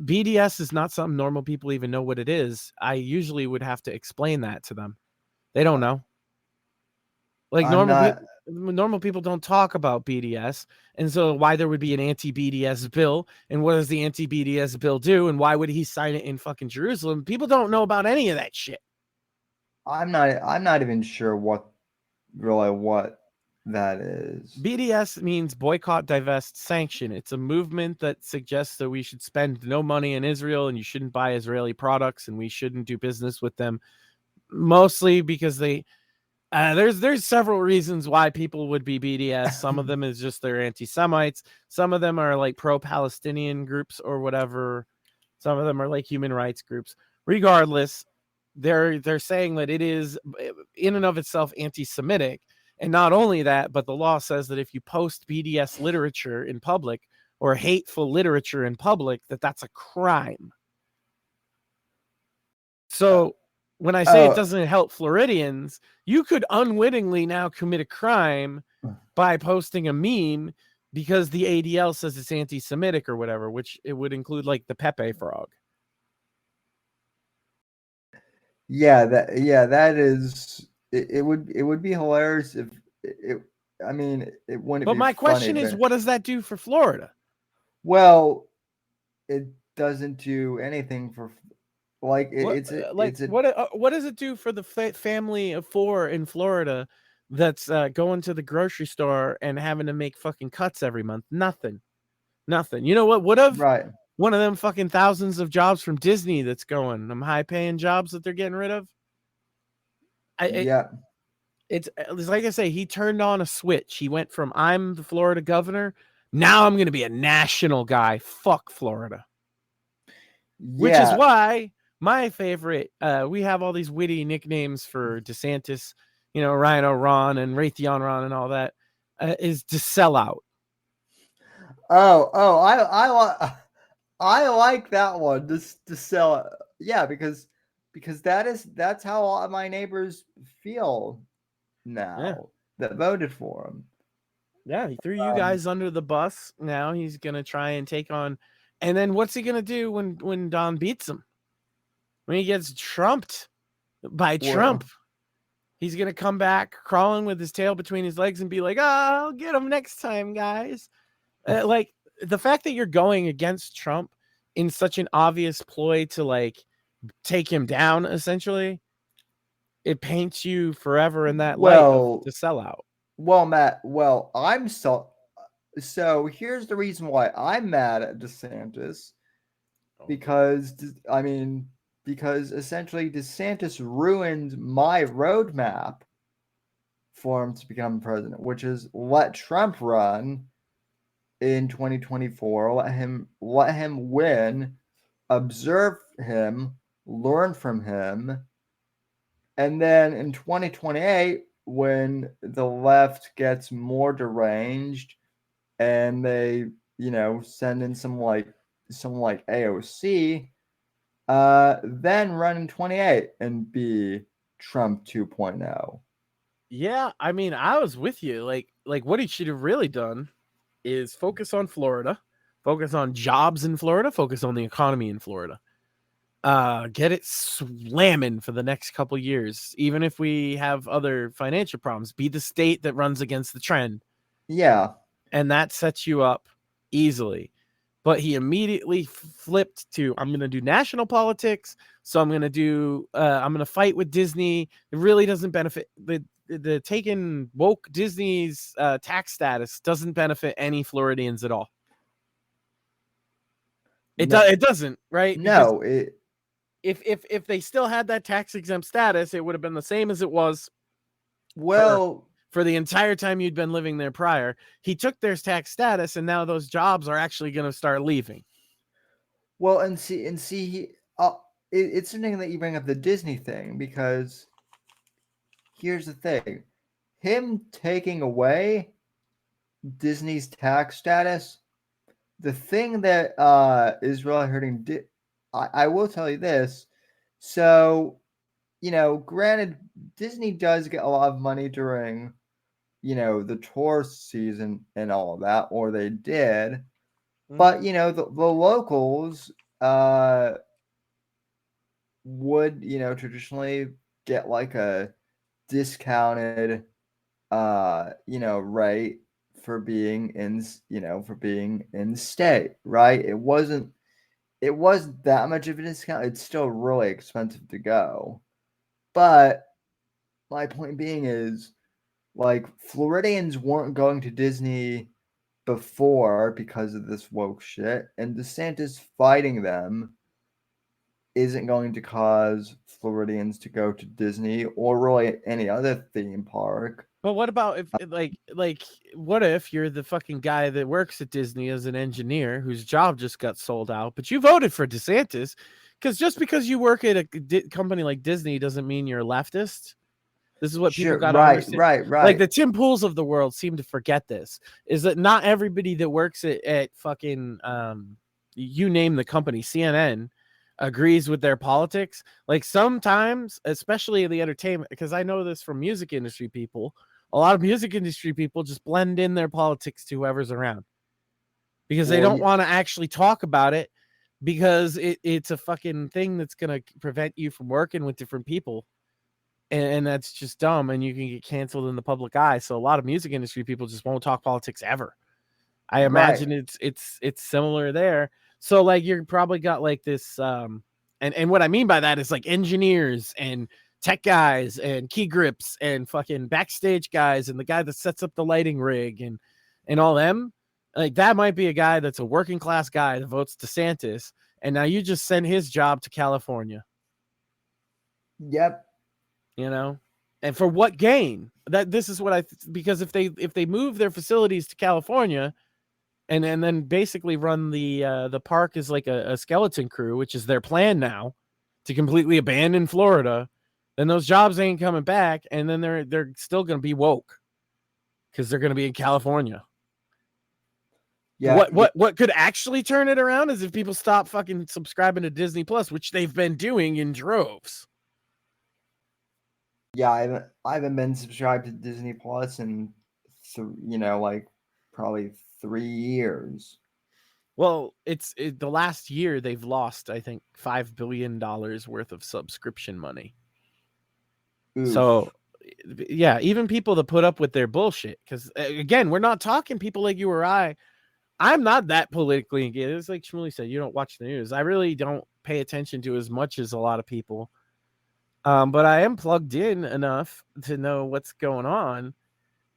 BDS is not something normal people even know what it is. I usually would have to explain that to them. They don't know. Like normal people don't talk about BDS, and so why there would be an anti-BDS bill, and what does the anti-BDS bill do, and why would he sign it in fucking Jerusalem? People don't know about any of that shit. I'm not even sure what that is. BDS means boycott, divest, sanction. It's a movement that suggests that we should spend no money in Israel, and you shouldn't buy Israeli products, and we shouldn't do business with them, mostly because they there's several reasons why people would be BDS. Some of them is just they're anti-Semites. Some of them are like pro-Palestinian groups or whatever. Some of them are like human rights groups. Regardless, they're saying that it is in and of itself anti-Semitic. And not only that, but the law says that if you post BDS literature in public or hateful literature in public, that's a crime. So when I say it doesn't help Floridians, you could unwittingly now commit a crime by posting a meme because the ADL says it's anti-Semitic or whatever, which it would include like the Pepe frog. That is. It would be hilarious if it. I mean, it wouldn't. But my question is, what does that do for Florida? Well, it doesn't do anything for. Like what does it do for the family of 4 in Florida that's going to the grocery store and having to make fucking cuts every month? Nothing. You know what would have? Right. One of them fucking thousands of jobs from Disney that's going. Them high-paying jobs that they're getting rid of. It's like I say, he turned on a switch. He went from I'm the Florida governor, now I'm going to be a national guy. Fuck Florida. Which is why my favorite, we have all these witty nicknames for DeSantis, Rhino Ron and Raytheon Ron and all that, is to sell out. I like that one, to sell it. Yeah, because that's how all my neighbors feel now that voted for him. Yeah, he threw you guys under the bus. Now he's gonna try and take on, and then what's he gonna do when Don beats him? When he gets trumped by Trump, he's gonna come back crawling with his tail between his legs and be like, "Oh, I'll get him next time, guys." Like the fact that you're going against Trump in such an obvious ploy to like take him down, essentially, it paints you forever in that light of the sellout. Well, Matt, so here's the reason why I'm mad at DeSantis, because essentially DeSantis ruined my roadmap for him to become president, which is let Trump run in 2024, let him win, observe him, learn from him, and then in 2028, when the left gets more deranged and they, send in some like AOC, then run in 28 and be Trump 2.0. Yeah, I mean, I was with you. Like what he should have really done is focus on Florida, focus on jobs in Florida, focus on the economy in Florida. Get it slamming for the next couple years, even if we have other financial problems. Be the state that runs against the trend. Yeah. And that sets you up easily. But he immediately flipped to, I'm going to do national politics. So I'm going to fight with Disney. It really doesn't benefit the taking woke Disney's tax status doesn't benefit any Floridians at all. It doesn't, right? No, if they still had that tax exempt status, it would have been the same as it was. Well, for the entire time you'd been living there prior. He took their tax status, and now those jobs are actually going to start leaving. Well, and see, it's interesting that you bring up the Disney thing, because here's the thing: him taking away Disney's tax status, the thing that is really hurting. I will tell you this. So, granted, Disney does get a lot of money during, the tourist season and all of that, or they did. But the locals would traditionally get like a discounted rate for being in state, right? It wasn't that much of a discount. It's still really expensive to go. But my point being is, like, Floridians weren't going to Disney before because of this woke shit, and DeSantis fighting them isn't going to cause Floridians to go to Disney or really any other theme park. But what about if what if you're the fucking guy that works at Disney as an engineer whose job just got sold out, but you voted for DeSantis? Because just because you work at a company like Disney doesn't mean you're a leftist. This is what people got to understand. Right. Like the Tim Pools of the world seem to forget this, is that not everybody that works at fucking you name the company, CNN, agrees with their politics. Like sometimes, especially in the entertainment, because I know this from music industry people, a lot of music industry people just blend in their politics to whoever's around because they don't want to actually talk about it, because it's a fucking thing that's going to prevent you from working with different people. And that's just dumb, and you can get canceled in the public eye. So a lot of music industry people just won't talk politics ever. I imagine it's similar there. So like you're probably got like this and what I mean by that is like engineers and tech guys and key grips and fucking backstage guys and the guy that sets up the lighting rig and all them. Like that might be a guy that's a working class guy that votes DeSantis, and now you just send his job to California. Yep. And for what gain? That this is what because if they move their facilities to California and then basically run the park as like a skeleton crew, which is their plan now, to completely abandon Florida, then those jobs ain't coming back, and then they're still going to be woke because they're going to be in California. Yeah. What could actually turn it around is if people stop fucking subscribing to Disney Plus, which they've been doing in droves. Yeah, I haven't been subscribed to Disney Plus in like probably 3 years. Well, it's the last year they've lost, I think, $5 billion worth of subscription money. Oof. So, yeah, even people that put up with their bullshit, because again, we're not talking people like you or I. I'm not that politically engaged. It's like Shmuley said, you don't watch the news. I really don't pay attention to as much as a lot of people. But I am plugged in enough to know what's going on.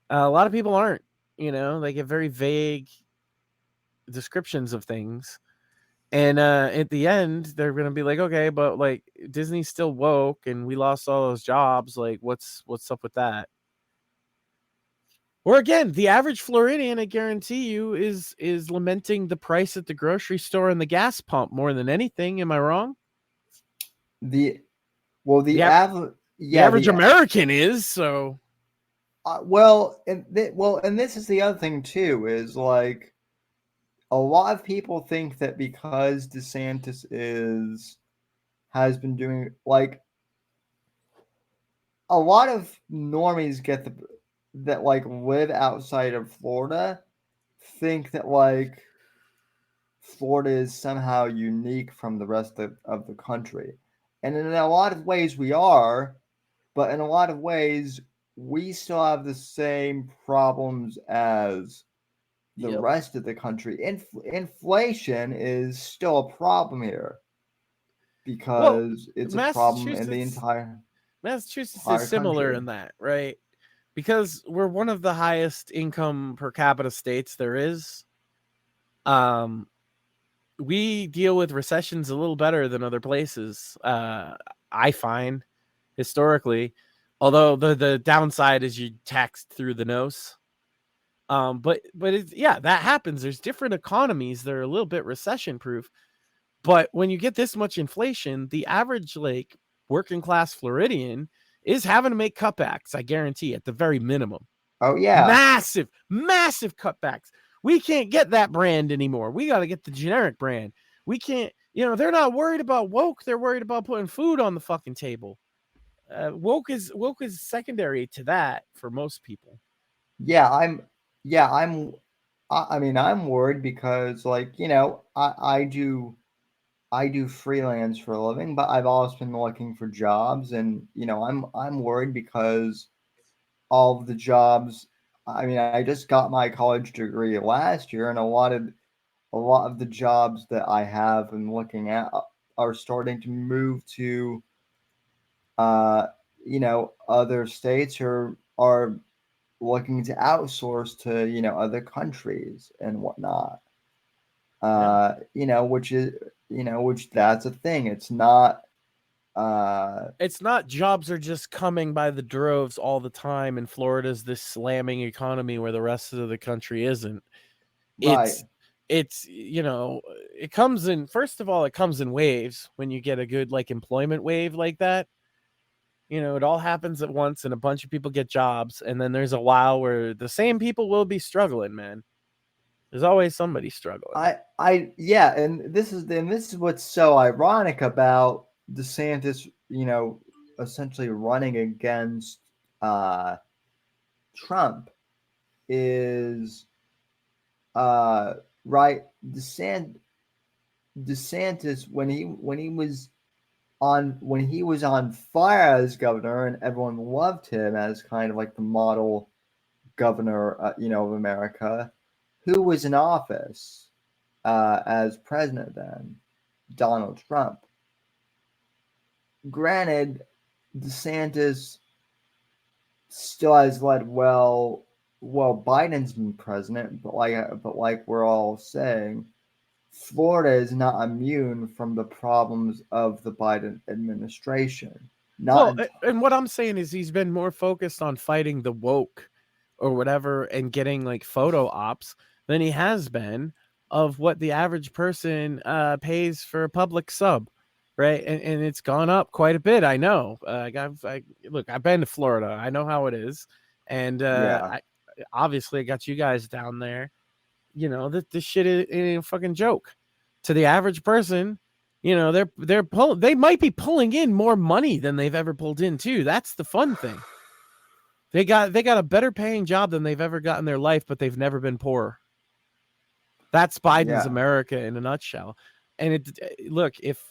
A lot of people aren't, they get very vague descriptions of things. And at the end, they're going to be like, okay, but like Disney's still woke and we lost all those jobs. Like what's up with that? Or again, the average Floridian, I guarantee you, is lamenting the price at the grocery store and the gas pump more than anything. Am I wrong? The average American is so. And this is the other thing too, is like a lot of people think that because DeSantis has been doing, like, a lot of normies that like live outside of Florida think that like Florida is somehow unique from the rest of the country. And in a lot of ways we are, but in a lot of ways we still have the same problems as the rest of the country. Inflation is still a problem here because it's a problem in the entire Massachusetts is similar in that, right? Because we're one of the highest income per capita states there is. We deal with recessions a little better than other places, I find, historically. Although the downside is you taxed through the nose. But that happens. There's different economies that are a little bit recession proof. But when you get this much inflation, the average like working class Floridian is having to make cutbacks, I guarantee, at the very minimum. Oh yeah. Massive cutbacks. We can't get that brand anymore. We got to get the generic brand. We can't, they're not worried about woke. They're worried about putting food on the fucking table. Woke is secondary to that for most people. I'm worried because I do freelance for a living, but I've always been looking for jobs, and I'm worried because all of the jobs. I just got my college degree last year, and a lot of the jobs that I have and looking at are starting to move to other states, or are looking to outsource to other countries and whatnot. Which that's a thing. It's not jobs are just coming by the droves all the time, and Florida's this slamming economy where the rest of the country isn't. right. It comes in, first of all, it comes in waves. When you get a good like employment wave like that, it all happens at once and a bunch of people get jobs, and then there's a while where the same people will be struggling, man. There's always somebody struggling. And this is what's so ironic about DeSantis, essentially running against Trump is right. DeSantis when he was on fire as governor, and everyone loved him as kind of like the model governor, of America, who was in office as president then, Donald Trump. Granted, DeSantis still has led well. Biden's been president, but like we're all saying, Florida is not immune from the problems of the Biden administration. And what I'm saying is he's been more focused on fighting the woke or whatever and getting like photo ops than he has been of what the average person pays for a public sub, right? And it's gone up quite a bit. I know. I've been to Florida. I know how it is, and obviously I got you guys down there. That this shit is a fucking joke to the average person. They might be pulling in more money than they've ever pulled in too. That's the fun thing. They got a better paying job than they've ever got in their life, but they've never been poor. That's Biden's America in a nutshell. And if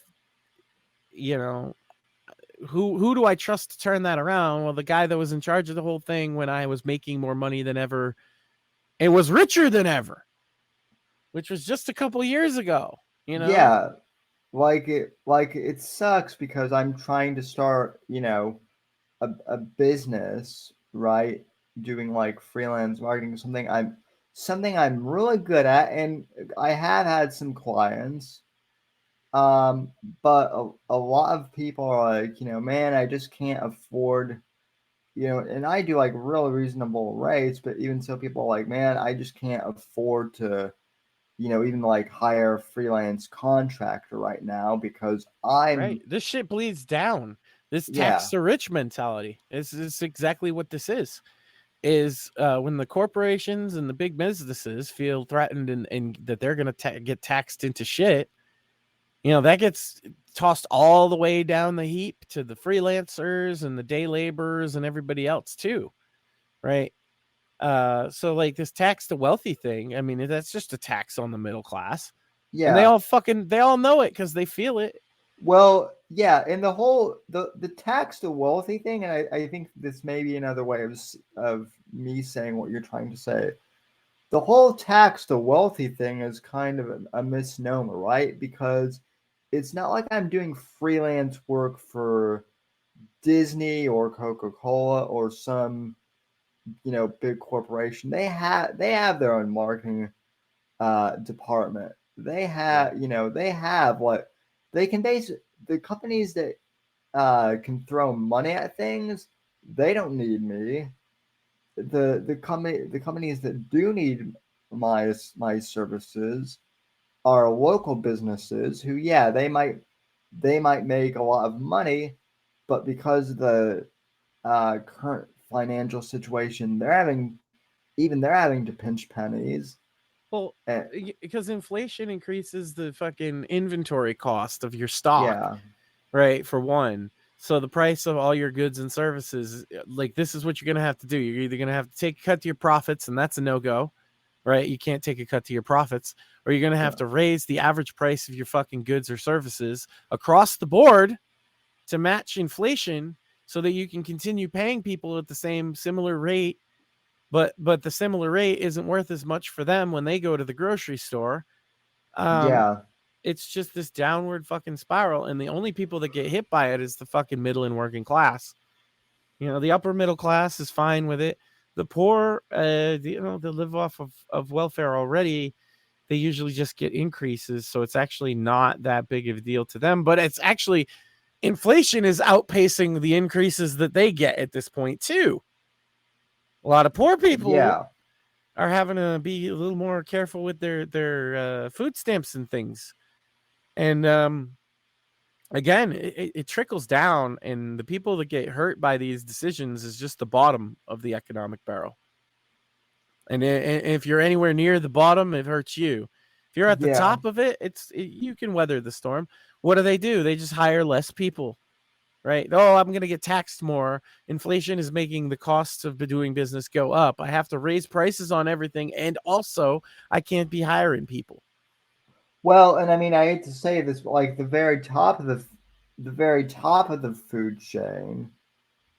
who do I trust to turn that around? Well, the guy that was in charge of the whole thing when I was making more money than ever and was richer than ever, which was just a couple years ago. Yeah, it sucks because I'm trying to start a business, right, doing like freelance marketing, something I'm really good at, and I have had some clients, but a lot of people are like, man, I just can't afford, and I do like real reasonable rates, but even so, people are like, man, I just can't afford to even like hire a freelance contractor right now because this shit bleeds down. This tax the rich mentality is exactly what this is when the corporations and the big businesses feel threatened and that they're going to get taxed into shit, that gets tossed all the way down the heap to the freelancers and the day laborers and everybody else too. Right. So like this tax the wealthy thing, I mean, that's just a tax on the middle class. Yeah. And they all know it because they feel it. Well, yeah, and the whole the tax to wealthy thing, and I think this may be another way of me saying what you're trying to say. The whole tax to wealthy thing is kind of a misnomer, right? Because it's not like I'm doing freelance work for Disney or Coca-Cola or some big corporation. They have their own marketing department. They have what they can base the companies that can throw money at things. They don't need me. The companies that do need my services are local businesses who, yeah, they might make a lot of money, but because of the current financial situation they're having to pinch pennies. Well, because inflation increases the fucking inventory cost of your stock, Yeah, right? For one. So the price of all your goods and services, like this is what you're going to have to do. You're either going to have to take a cut to your profits, and that's a no-go, right? You can't take a cut to your profits, or you're going to have to raise the average price of your fucking goods or services across the board to match inflation so that you can continue paying people at the same similar rate. But the similar rate isn't worth as much for them when they go to the grocery store. yeah, It's just this downward fucking spiral, and the only people that get hit by it is the fucking middle and working class. You know, the upper middle class is fine with it. The poor, they live off of welfare already. They usually just get increases, so it's actually not that big of a deal to them. But it's actually, inflation is outpacing the increases that they get at this point too. A lot of poor people are having to be a little more careful with their food stamps and things. And again, it trickles down, and the people that get hurt by these decisions is just the bottom of the economic barrel. And if you're anywhere near the bottom, it hurts you. If you're at the top of it, you can weather the storm. What do? They just hire less people, right? Oh, I'm going to get taxed more. Inflation is making the costs of doing business go up. I have to raise prices on everything, and also I can't be hiring people. Well, and I mean, I hate to say this, but like the very top of the food chain,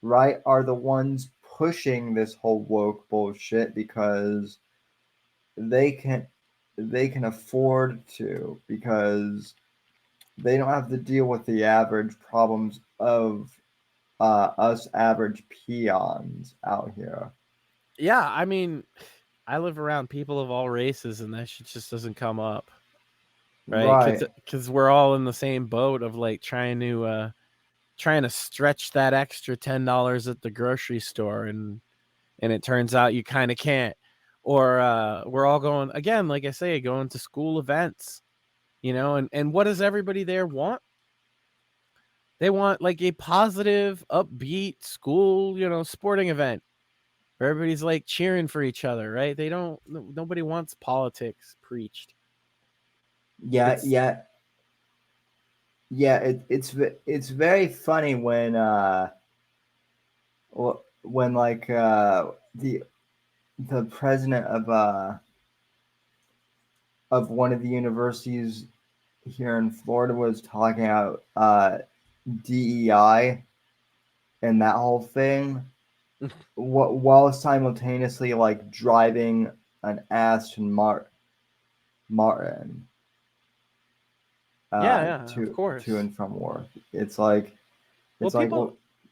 right, are the ones pushing this whole woke bullshit because they can afford to, because they don't have to deal with the average problems of us average peons out here. Yeah, I mean, I live around people of all races, and that shit just doesn't come up. Right, because we're all in the same boat of like trying to stretch that extra $10 at the grocery store, and it turns out you kind of can't. Or we're all going, again, like I say, going to school events, and what does everybody there want? They want like a positive, upbeat school, sporting event where everybody's like cheering for each other, right? Nobody wants politics preached. Yeah. It's very funny when like the president of one of the universities here in Florida was talking about DEI and that whole thing, while simultaneously like driving an Aston Martin. Of course. To and from work. It's like,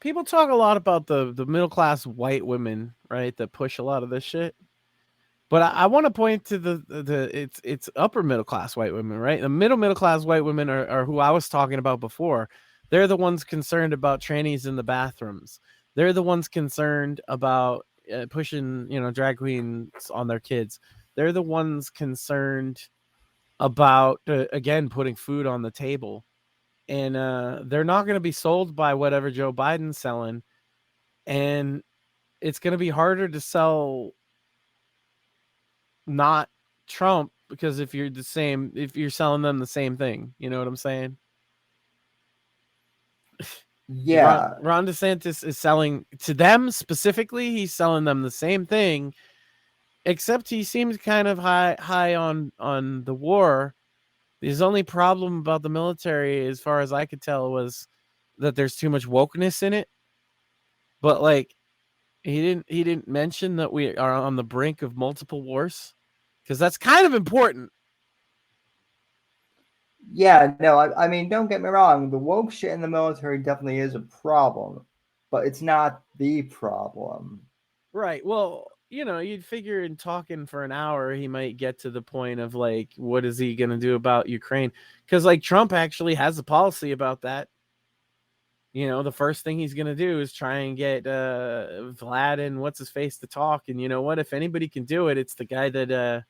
people talk a lot about the middle class white women, right, that push a lot of this shit. But I want to point to it's upper middle class white women, right? The middle class white women are who I was talking about before. They're the ones concerned about trannies in the bathrooms. They're the ones concerned about pushing, drag queens on their kids. They're the ones concerned about again putting food on the table, and they're not going to be sold by whatever Joe Biden's selling, and it's going to be harder to sell not Trump, because if you're selling them the same thing, you know what I'm saying? Yeah. Ron DeSantis is selling to them specifically. He's selling them the same thing, except he seems kind of high on the war. His only problem about the military, as far as I could tell, was that there's too much wokeness in it. But like, he didn't mention that we are on the brink of multiple wars, because that's kind of important. Yeah, no, I mean, don't get me wrong. The woke shit in the military definitely is a problem, but it's not the problem. Right. Well, you'd figure in talking for an hour, he might get to the point of like, what is he going to do about Ukraine? Because like Trump actually has a policy about that. The first thing he's going to do is try and get Vlad and what's his face to talk. And you know what? If anybody can do it, it's the guy that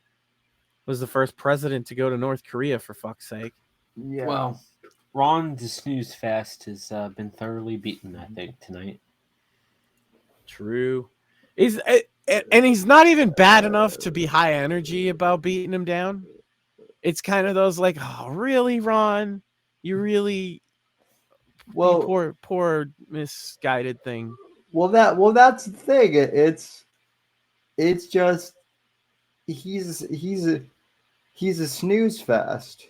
was the first president to go to North Korea, for fuck's sake. Yeah. Well, Ron the snooze fest has been thoroughly beaten, I think, tonight. True. And he's not even bad enough to be high energy about beating him down. It's kind of those like, oh, really, Ron? You really poor misguided thing. Well, that's the thing. It's just he's a snooze fest.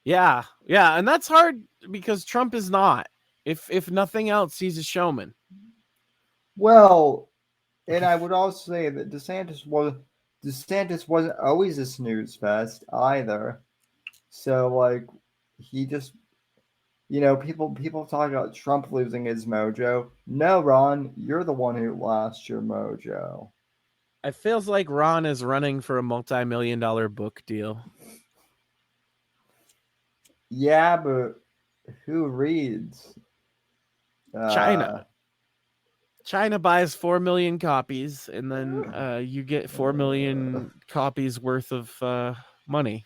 Yeah, and that's hard because Trump is not. If nothing else, he's a showman. Well, and I would also say that DeSantis wasn't always a snooze fest either. So like he just people talk about Trump losing his mojo. No, Ron, you're the one who lost your mojo. It feels like Ron is running for a multi-million-dollar book deal. Yeah, but who reads? China buys 4 million copies, and then you get 4 million copies worth of money.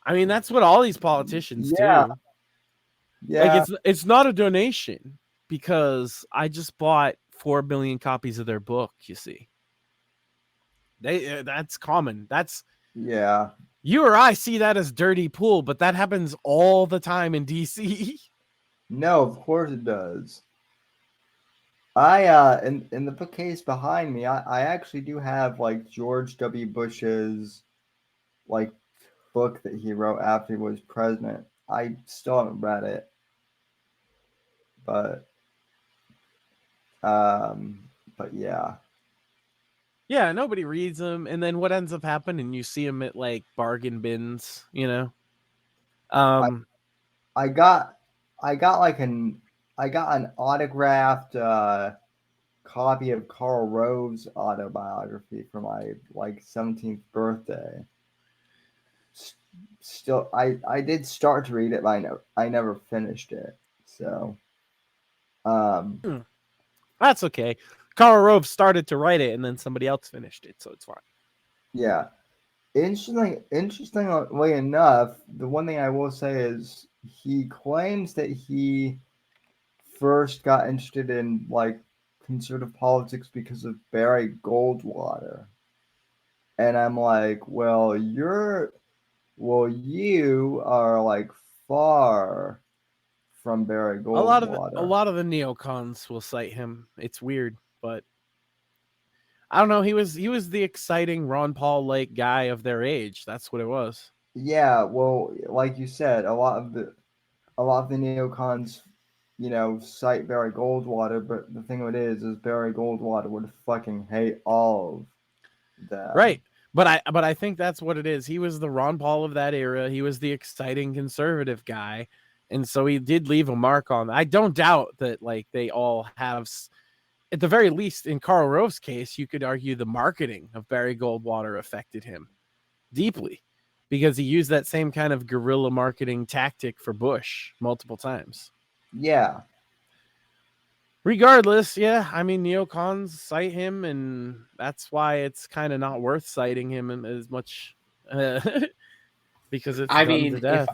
I mean, that's what all these politicians do. Yeah. Like it's not a donation because I just bought 4 million copies of their book. You see, that's common. Yeah. You or I see that as dirty pool, but that happens all the time in DC. No, of course it does. I in the bookcase behind me, I actually do have like George W. Bush's like book that he wrote after he was president. I still haven't read it. But yeah. Yeah, nobody reads them, and then what ends up happening? You see them at like bargain bins, you know. I got an autographed copy of Karl Rove's autobiography for my like 17th birthday. Still, I did start to read it, but I never finished it. So, that's okay. Karl Rove started to write it, and then somebody else finished it, so it's fine. Yeah. Interestingly enough, the one thing I will say is he claims that he first got interested in like conservative politics because of Barry Goldwater. And I'm like, well, you are like far from Barry Goldwater. A lot of the neocons will cite him. It's weird, but I don't know. He was the exciting Ron Paul like guy of their age. That's what it was. Yeah, well, like you said, a lot of the neocons, cite Barry Goldwater, but the thing of it is Barry Goldwater would fucking hate all of them. Right. But I think that's what it is. He was the Ron Paul of that era. He was the exciting conservative guy. And so he did leave a mark on. I don't doubt that like they all have, at the very least in Karl Rove's case, you could argue the marketing of Barry Goldwater affected him deeply because he used that same kind of guerrilla marketing tactic for Bush multiple times. Yeah. Regardless, yeah, I mean, neocons cite him, and that's why it's kind of not worth citing him as much because it's to death.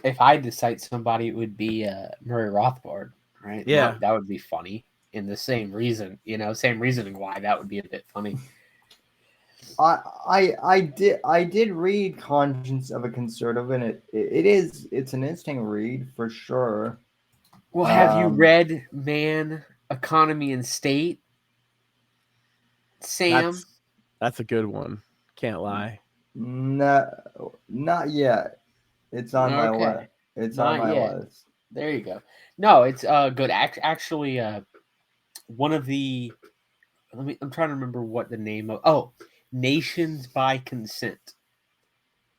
If I had to cite somebody, it would be Murray Rothbard, right? Yeah, that would be funny. In the same reason, same reasoning why that would be a bit funny. I did read Conscience of a Conservative, and it's an interesting read for sure. Well, have you read Man, Economy, and State, Sam? That's a good one. Can't lie. No, not yet. It's on my list. It's on my list. There you go. No, it's good. Actually, one of the I'm trying to remember what the name of Nations by Consent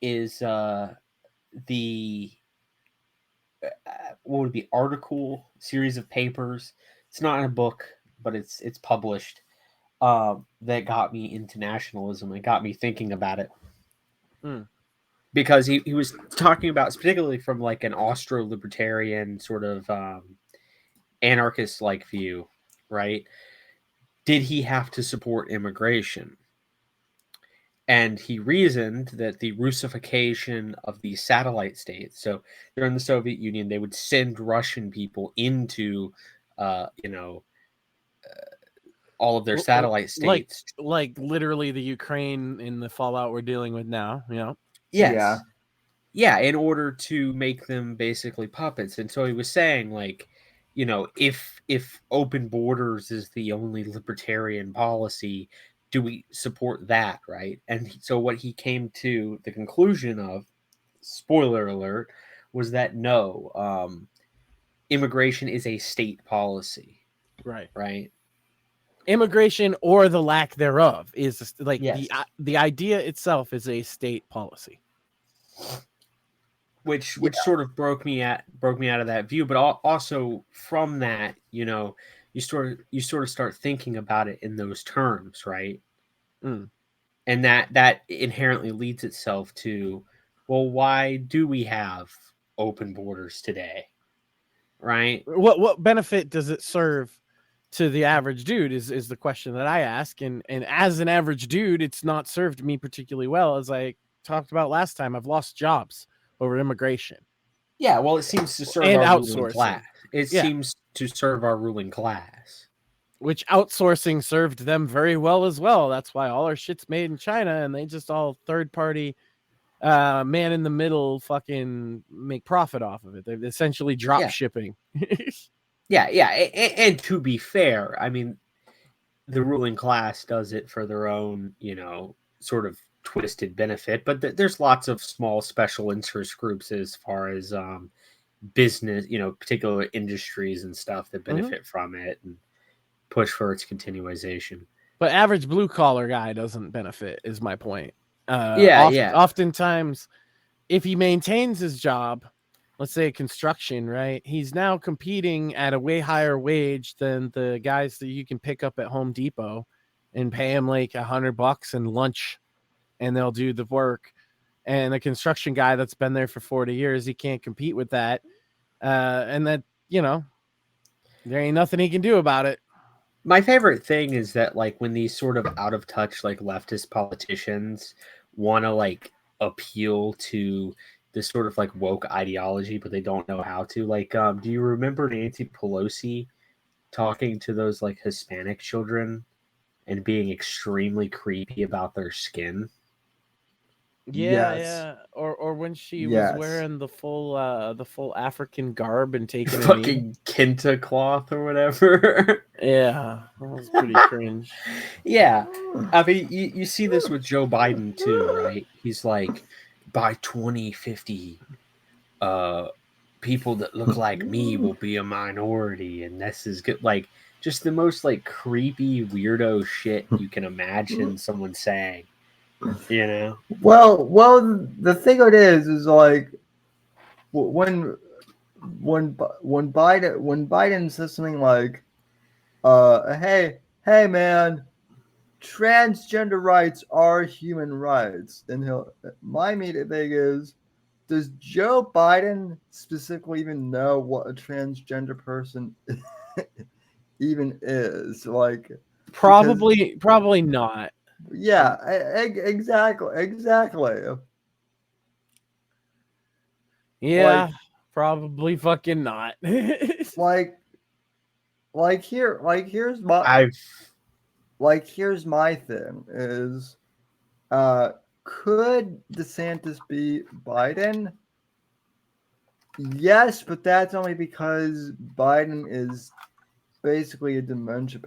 is the what would be article series of papers. It's not in a book, but it's published. That got me into nationalism. It got me thinking about it. Because he was talking about, particularly from like an Austro-libertarian sort of anarchist-like view, right? Did he have to support immigration? And he reasoned that the Russification of the satellite states, so during the Soviet Union, they would send Russian people into, all of their satellite states. Like literally the Ukraine in the fallout we're dealing with now, Yes. Yeah, in order to make them basically puppets. And so he was saying, like, if open borders is the only libertarian policy, do we support that, right? And so what he came to the conclusion of, spoiler alert, was that no, immigration is a state policy. Right. Immigration or the lack thereof is like Yes. the idea itself is a state policy. Which sort of broke me out of that view, but also from that, you sort of start thinking about it in those terms, right? Mm. And that inherently leads itself to, well, why do we have open borders today, right? What benefit does it serve to the average dude is the question that I ask, and as an average dude, it's not served me particularly well. As I talked about last time, I've lost jobs over immigration. Yeah, well, it seems to serve and our outsourcing. Ruling class. It seems to serve our ruling class. Which outsourcing served them very well as well. That's why all our shit's made in China, and they just all third-party man in the middle fucking make profit off of it. They're essentially drop shipping. Yeah. And to be fair, I mean, the ruling class does it for their own, sort of twisted benefit, but there's lots of small special interest groups as far as business, particular industries and stuff that benefit from it and push for its continuation. But average blue collar guy doesn't benefit, is my point. Oftentimes, if he maintains his job, let's say construction, right? He's now competing at a way higher wage than the guys that you can pick up at Home Depot and pay him like $100 and lunch, and they'll do the work. And the construction guy that's been there for 40 years, he can't compete with that. And that, there ain't nothing he can do about it. My favorite thing is that, like, when these sort of out of touch, like, leftist politicians want to, like, appeal to this sort of, like, woke ideology, but they don't know how to. Like, do you remember Nancy Pelosi talking to those, like, Hispanic children and being extremely creepy about their skin? Yeah. Or when she was wearing the full African garb and taking fucking kente cloth or whatever. Yeah, that was pretty cringe. Yeah, I mean, you see this with Joe Biden too, right? He's like, by 2050, people that look like me will be a minority, and this is good. Like, just the most like creepy weirdo shit you can imagine someone saying. Well, the thing it is like when Biden says something like, hey man, transgender rights are human rights, and my immediate thing is, does Joe Biden specifically even know what a transgender person even is? Like, probably not. Yeah, exactly. Yeah, probably fucking not. here's my thing is, could DeSantis be Biden? Yes, but that's only because Biden is basically a dementia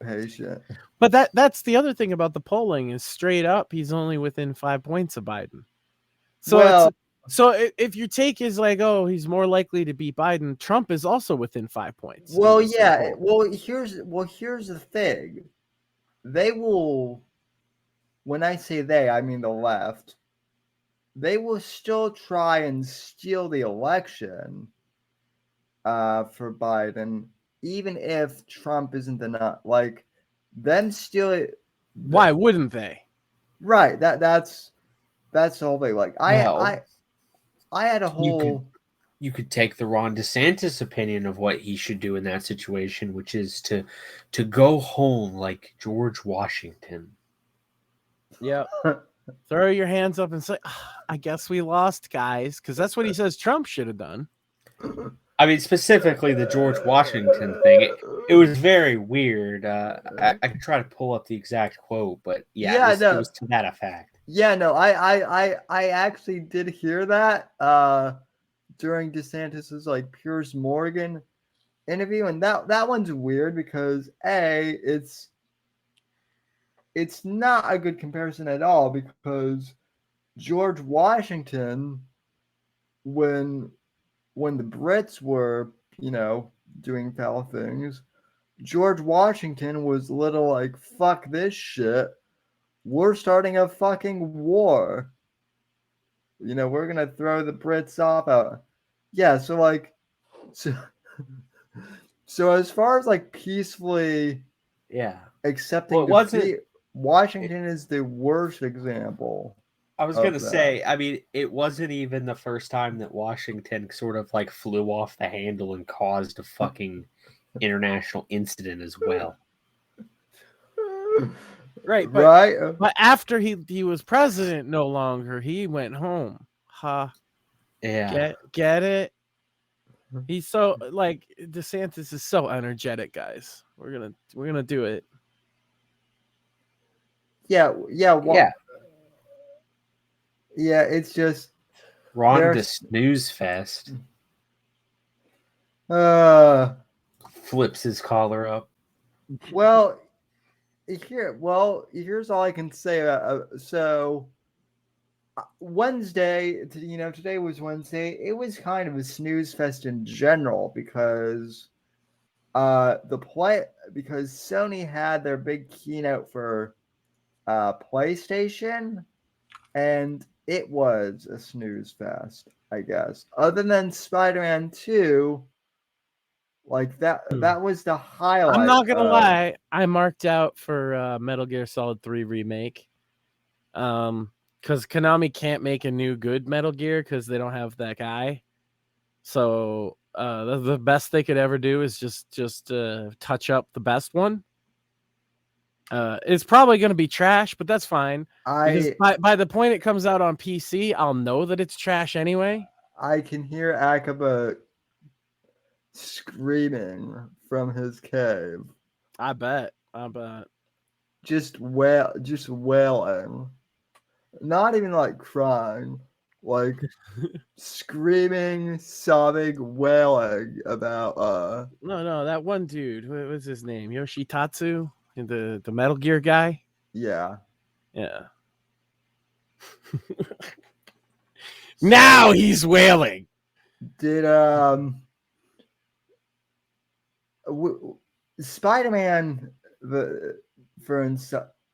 patient. But that's the other thing about the polling is straight up he's only within 5 points of Biden. So if your take is like, oh, he's more likely to beat Biden, Trump is also within 5 points. Well, yeah. Well, here's the thing. They will, when I say they, I mean the left. They will still try and steal the election for Biden, even if Trump isn't like them steal it. Why wouldn't they? Right. That's the whole thing. Like I had a whole. You could take the Ron DeSantis opinion of what he should do in that situation, which is to go home like George Washington. Yep. Throw your hands up and say, I guess we lost, guys. Because that's what he says Trump should have done. I mean, specifically the George Washington thing. It was very weird. I could try to pull up the exact quote, but it was to that effect. Yeah, no, I actually did hear that during DeSantis's like Piers Morgan interview, and that one's weird because it's not a good comparison at all, because George Washington, when the Brits were, doing foul things, George Washington was little like, fuck this shit. We're starting a fucking war. We're gonna throw the Brits off out. Yeah, so like so as far as like peacefully accepting defeat, Washington is the worst example. I was going to say, I mean, it wasn't even the first time that Washington sort of like flew off the handle and caused a fucking international incident as well. Right. But after he was president no longer, he went home. Yeah. Get it? He's so like DeSantis is so energetic, guys. We're gonna do it. Yeah. It's just Ron the snooze fest. Flips his collar up. Well, here's all I can say. So Wednesday, today was Wednesday. It was kind of a snooze fest in general because because Sony had their big keynote for PlayStation, and it was a snooze fest, I guess. Other than Spider-Man 2, like that was the highlight. I'm not gonna lie, I marked out for Metal Gear Solid 3 remake. Because Konami can't make a new good Metal Gear because they don't have that guy. So the best they could ever do is just touch up the best one. It's probably going to be trash, but that's fine. Because by the point it comes out on PC, I'll know that it's trash anyway. I can hear Akaba screaming from his cave. I bet. Just wailing. Not even like crying, like screaming, sobbing, wailing about No, that one dude. What was his name? Yoshitatsu, the Metal Gear guy. Yeah. Now he's wailing. Did Spider-Man for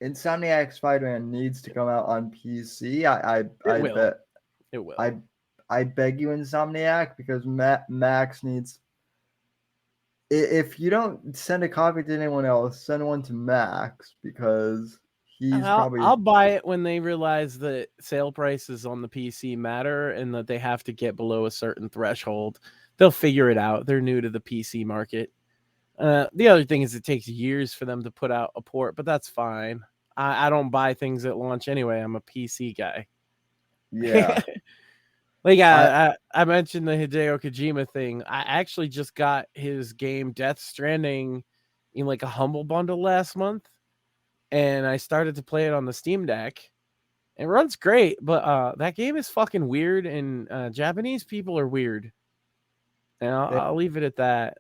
Insomniac Spider-Man needs to come out on PC. I bet it will. I beg you, Insomniac, because Max needs. If you don't send a copy to anyone else, send one to Max, because I'll buy it when they realize that sale prices on the PC matter and that they have to get below a certain threshold. They'll figure it out. They're new to the PC market. The other thing is it takes years for them to put out a port, but that's fine. I don't buy things at launch anyway. I'm a PC guy. Yeah. I mentioned the Hideo Kojima thing. I actually just got his game Death Stranding in like a Humble Bundle last month, and I started to play it on the Steam Deck. It runs great, but that game is fucking weird, and Japanese people are weird. And I'll leave it at that.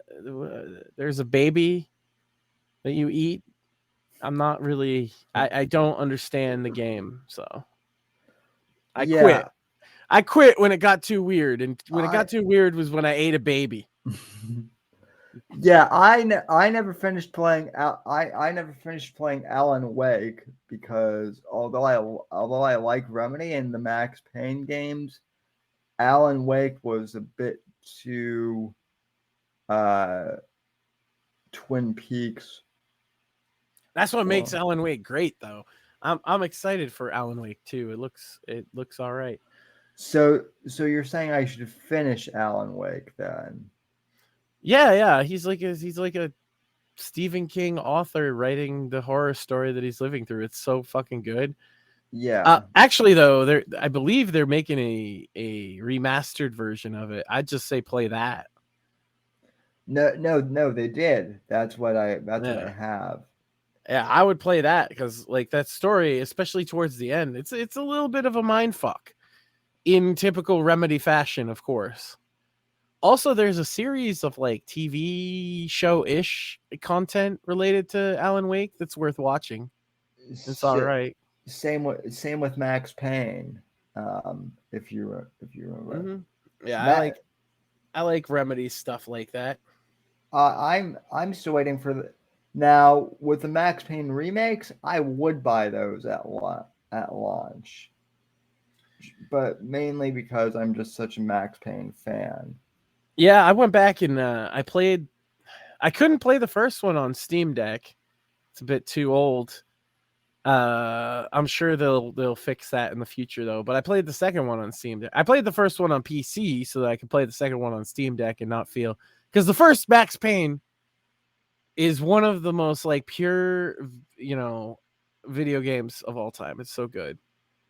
There's a baby that you eat. I'm not really. I don't understand the game, so I quit. I quit when it got too weird, and when it got too weird was when I ate a baby. Yeah, I never finished playing. I never finished playing Alan Wake because although I like Remedy and the Max Payne games, Alan Wake was a bit too Twin Peaks. That's what makes Alan Wake great, though. I'm excited for Alan Wake too. It looks all right. So you're saying I should finish Alan Wake then? Yeah. He's like a Stephen King author writing the horror story that he's living through. It's so fucking good. Yeah. Actually, though, I believe they're making a remastered version of it. I'd just say play that. No, they did. That's what I Yeah. have. Yeah, I would play that because like that story, especially towards the end, it's a little bit of a mind fuck in typical Remedy fashion, of course. Also, there's a series of like TV show-ish content related to Alan Wake that's worth watching. It's all right. Same with Max Payne. If you remember. Mm-hmm. Yeah, Matt, I like Remedy stuff like that. I'm still waiting for now with the Max Payne remakes. I would buy those at launch, but mainly because I'm just such a Max Payne fan. Yeah, I went back and I played. I couldn't play the first one on Steam Deck. It's a bit too old. I'm sure they'll fix that in the future though. But I played the second one on Steam Deck. I played the first one on PC so that I could play the second one on Steam Deck and not feel because the first Max Payne is one of the most like pure, video games of all time. It's so good.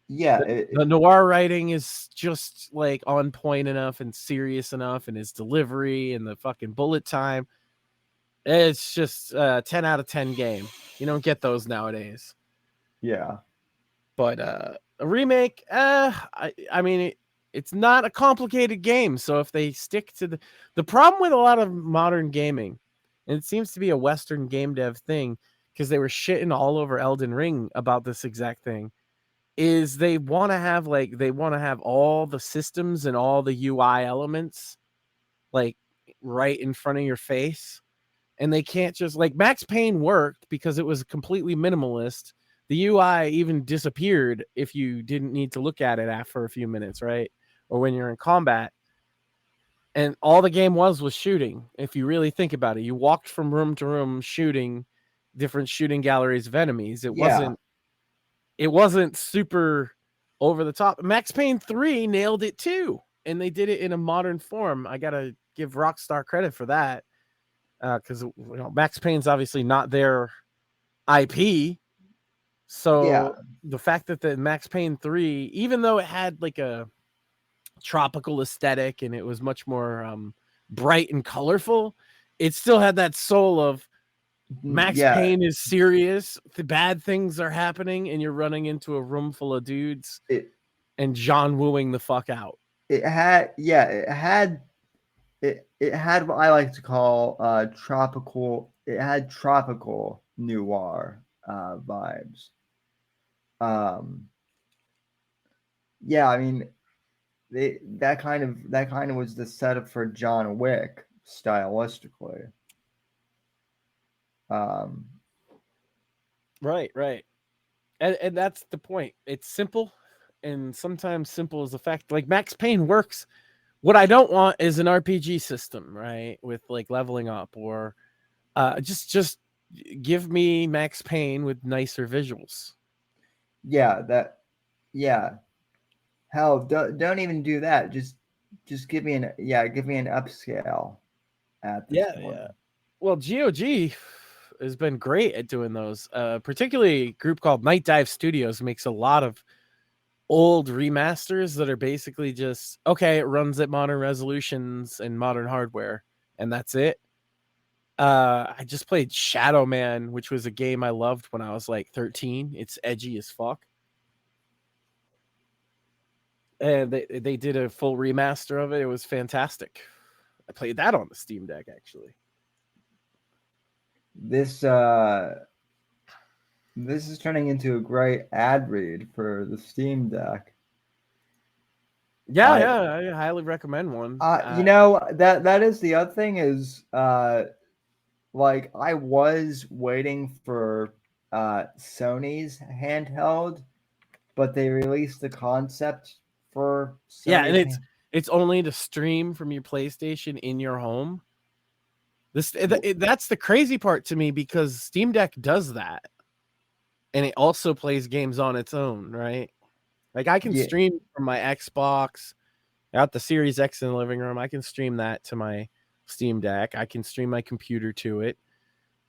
Yeah, The noir writing is just like on point enough and serious enough, and his delivery and the fucking bullet time. It's just a 10 out of 10 game. You don't get those nowadays. yeah. But a remake, I mean, it's not a complicated game. So if they stick to the problem with a lot of modern gaming, and it seems to be a Western game dev thing, because they were shitting all over Elden Ring about this exact thing, is they want to have all the systems and all the UI elements like right in front of your face. And they can't just like Max Payne worked because it was completely minimalist. The UI even disappeared if you didn't need to look at it after a few minutes, right? Or when you're in combat. And all the game was shooting. If you really think about it, you walked from room to room shooting different shooting galleries of enemies. It wasn't super over the top. Max Payne 3 nailed it too. And they did it in a modern form. I got to give Rockstar credit for that. Because Max Payne's obviously not their IP. So the fact that the Max Payne 3, even though it had like a tropical aesthetic and it was much more bright and colorful, it still had that soul of Max Payne is serious. The bad things are happening, and you're running into a room full of dudes and John wooing the fuck out. It had what I like to call tropical. It had tropical noir vibes. Yeah, I mean, that kind of was the setup for John Wick stylistically. Right. And that's the point. It's simple, and sometimes simple is a fact. Like Max Payne works. What I don't want is an RPG system, right? With like leveling up or just give me Max Payne with nicer visuals. Yeah. Hell, don't even do that. Just give me an upscale at this point. Yeah. Well, GOG has been great at doing those. Particularly a group called Night Dive Studios makes a lot of old remasters that are basically just okay, it runs at modern resolutions and modern hardware, and that's it. I just played Shadow Man, which was a game I loved when I was like 13. It's edgy as fuck. And they did a full remaster of it. It was fantastic. I played that on the Steam Deck, actually. This is turning into a great ad read for the Steam Deck. Yeah, I highly recommend one. That is the other thing is like I was waiting for Sony's handheld, but they released the concept for Sony's. Yeah, and it's only to stream from your PlayStation in your home. That's the crazy part to me, because Steam Deck does that, and it also plays games on its own, right? Like I can stream from my Xbox, out the Series X in the living room. I can stream that to my Steam Deck. I can stream my computer to it.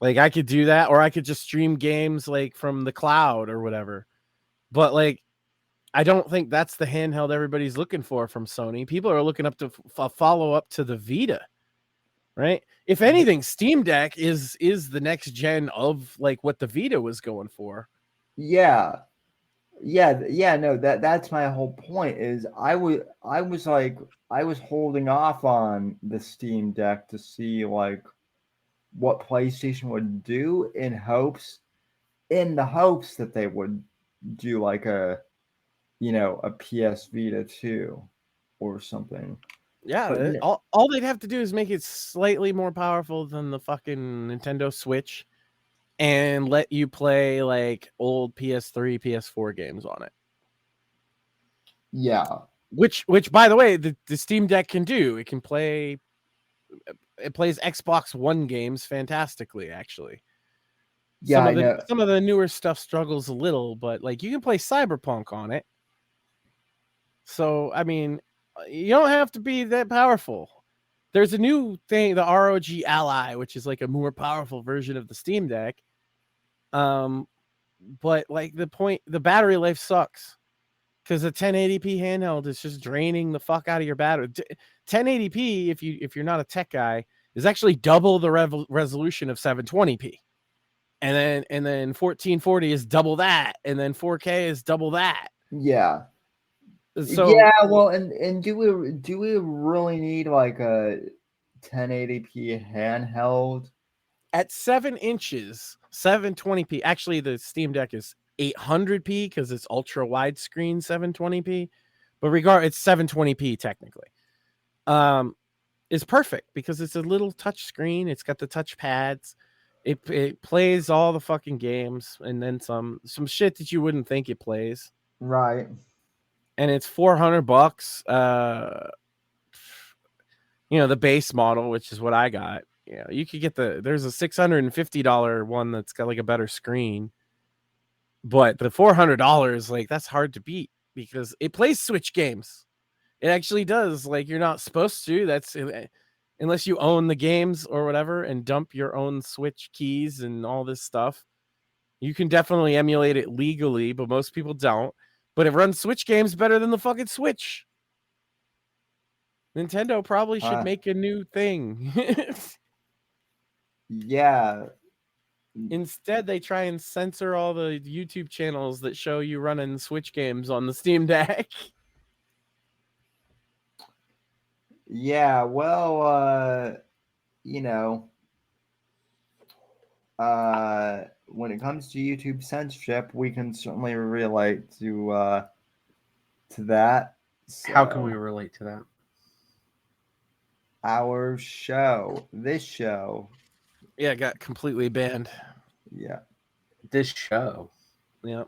Like I could do that, or I could just stream games like from the cloud or whatever. But like I don't think that's the handheld everybody's looking for from Sony. People are looking up to follow up to the Vita, right? If anything, Steam Deck is the next gen of like what the Vita was going for. Yeah. No, that's my whole point. Is I was holding off on the Steam Deck to see like what PlayStation would do in the hopes that they would do like a PS Vita 2 or something. Yeah, all they'd have to do is make it slightly more powerful than the fucking Nintendo Switch and let you play like old PS3, PS4 games on it. Yeah. Which by the way, the Steam Deck can do. It plays Xbox One games fantastically, actually. Yeah, some of the newer stuff struggles a little, but like you can play Cyberpunk on it. So, I mean, you don't have to be that powerful. There's a new thing, the ROG Ally, which is like a more powerful version of the Steam Deck. But like the battery life sucks because a 1080p handheld is just draining the fuck out of your battery. 1080p, if you're not a tech guy, is actually double the resolution of 720p. And then 1440 is double that, and then 4K is double that. Yeah. So yeah, well, and do we really need like a 1080p handheld? At 7 inches, 720p. Actually, the Steam Deck is 800p because it's ultra widescreen 720p. But it's 720p technically. It's perfect because it's a little touch screen. It's got the touch pads. It plays all the fucking games and then some shit that you wouldn't think it plays. Right. And it's $400. The base model, which is what I got. You could get there's a $650 one that's got like a better screen. But the $400, like that's hard to beat because it plays Switch games. It actually does. Like you're not supposed to. That's unless you own the games or whatever and dump your own Switch keys and all this stuff. You can definitely emulate it legally, but most people don't. But it runs Switch games better than the fucking Switch. Nintendo probably should make a new thing. Yeah. Instead, they try and censor all the YouTube channels that show you running Switch games on the Steam Deck. Yeah, well, when it comes to YouTube censorship, we can certainly relate to that. So, how can we relate to that? Our show, this show. Yeah, it got completely banned. Yeah. This show. Yeah.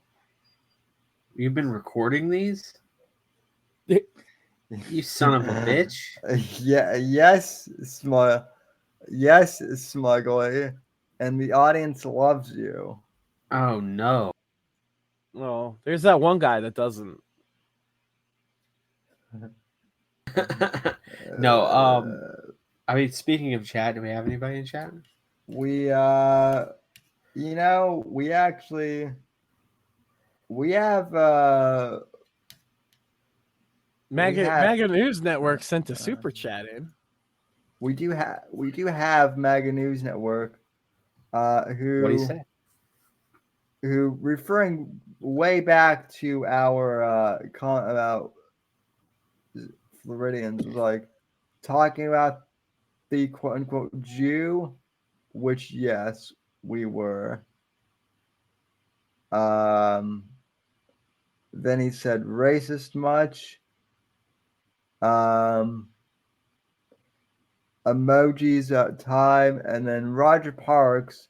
You've been recording these? You son of a bitch. Yes, Smugly. And the audience loves you. Oh, no. Well, there's that one guy that doesn't. No, I mean, speaking of chat, do we have anybody in chat? We have MAGA News Network sent a super chat in. We do have MAGA News Network, who what do you say? Who referring way back to our comment about Floridians was like talking about the quote unquote Jew, which yes, we were. Then he said racist much. Emojis at time, and then Roger Parks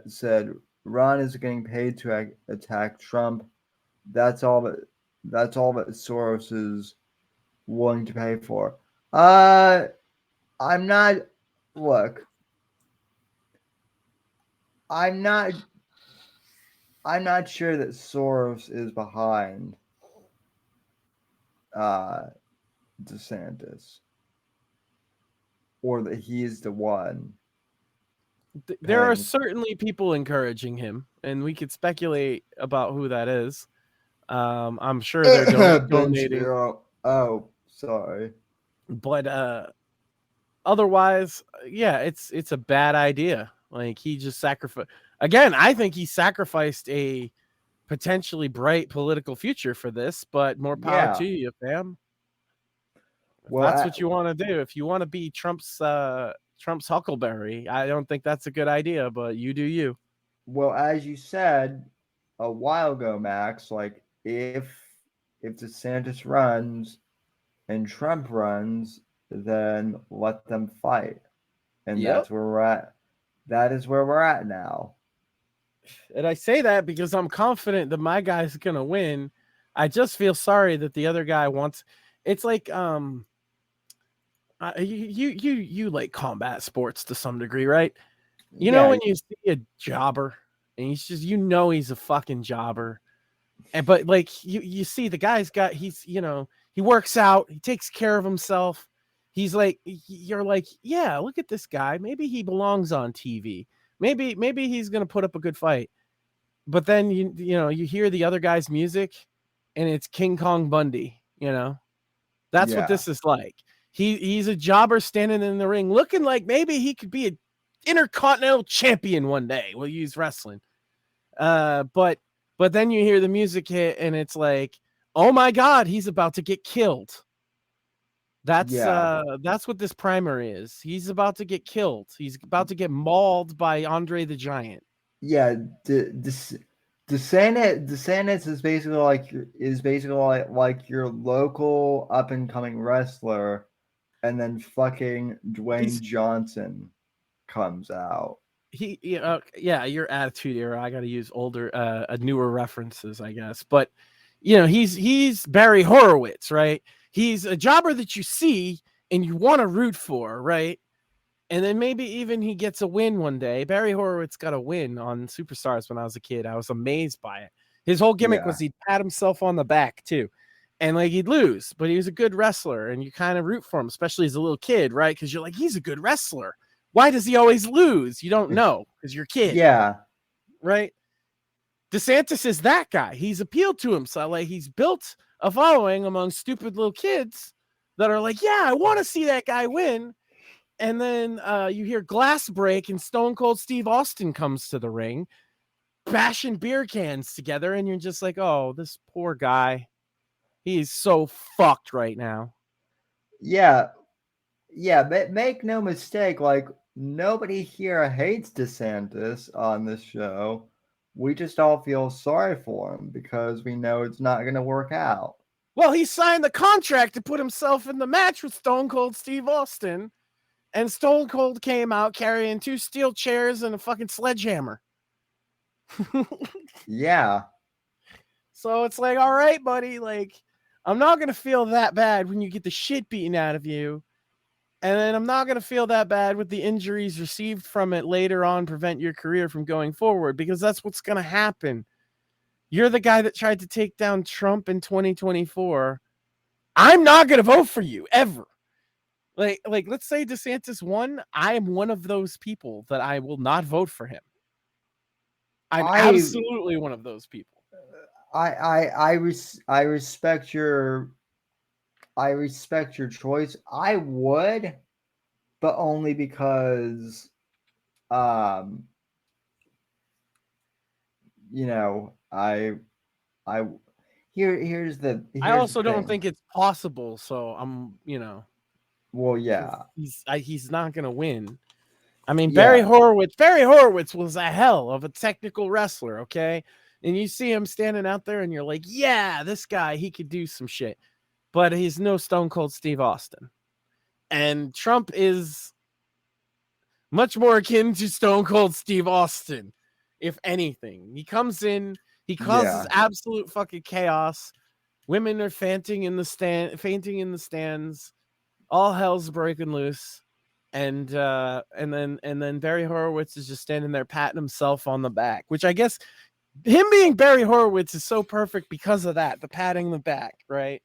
said Ron is getting paid to attack Trump. That's all that Soros is willing to pay for. I'm not sure that Soros is behind DeSantis, or that he is the one. There are certainly people encouraging him, and we could speculate about who that is. I'm sure they're donating. Oh, sorry. But otherwise, yeah, it's a bad idea. Like, he just sacrificed. Again, I think he sacrificed a potentially bright political future for this, but more power to you, fam. If that's what you want to do. If you want to be Trump's Huckleberry, I don't think that's a good idea, but you do you. Well, as you said a while ago, Max, like if DeSantis runs and Trump runs, then let them fight. And that's where we're at. That is where we're at now. And I say that because I'm confident that my guy's gonna win. I just feel sorry that the other guy wants. It's like you like combat sports to some degree, right? You know when you see a jobber and he's just, he's a fucking jobber, but like you see the guy's got, he works out, he takes care of himself. He's like, you're like, yeah, look at this guy. Maybe he belongs on TV. Maybe he's gonna put up a good fight. But then you hear the other guy's music, and it's King Kong Bundy. That's what this is like. He's a jobber standing in the ring, looking like maybe he could be an intercontinental champion one day. We'll use wrestling. But then you hear the music hit, and it's like, oh my God, he's about to get killed. That's what this primary is. He's about to get killed. He's about to get mauled by Andre the Giant. Yeah, DeSantis is basically like your local up and coming wrestler, and then fucking Dwayne Johnson comes out. Your attitude era. I got to use newer references, I guess. But he's Barry Horowitz, right? He's a jobber that you see and you want to root for, right? And then maybe even he gets a win one day. Barry Horowitz got a win on Superstars when I was a kid. I was amazed by it. His whole gimmick was he'd pat himself on the back too. And like, he'd lose, but he was a good wrestler, and you kind of root for him, especially as a little kid, right? Because you're like, he's a good wrestler. Why does he always lose? You don't know because you're a kid. Yeah. Right? DeSantis is that guy. He's appealed to himself. Like, he's built a following among stupid little kids that are like, yeah, I want to see that guy win. And then you hear glass break, and Stone Cold Steve Austin comes to the ring, bashing beer cans together, and you're just like, oh, this poor guy. He's so fucked right now. Yeah. Make no mistake, like, nobody here hates DeSantis on this show. We just all feel sorry for him because we know it's not going to work out. Well, he signed the contract to put himself in the match with Stone Cold Steve Austin. And Stone Cold came out carrying 2 steel chairs and a fucking sledgehammer. Yeah. So it's like, all right, buddy, like, I'm not going to feel that bad when you get the shit beaten out of you. And then I'm not going to feel that bad with the injuries received from it later on prevent your career from going forward, because that's what's going to happen. You're the guy that tried to take down Trump in 2024. I'm not going to vote for you ever. Like, let's say DeSantis won. I am one of those people that I will not vote for him. I'm absolutely one of those people. I respect your choice. I would, but only because here's the I also don't think it's possible, so I'm, well, yeah. He's not going to win. I mean, Barry Horowitz was a hell of a technical wrestler, okay? And you see him standing out there and you're like, yeah, this guy, he could do some shit. But he's no Stone Cold Steve Austin. And Trump is much more akin to Stone Cold Steve Austin, if anything. He comes in, he causes absolute fucking chaos. Women are fainting in the stands. All hell's breaking loose. And then Barry Horowitz is just standing there patting himself on the back, which I guess him being Barry Horowitz is so perfect because of that, the patting the back, right?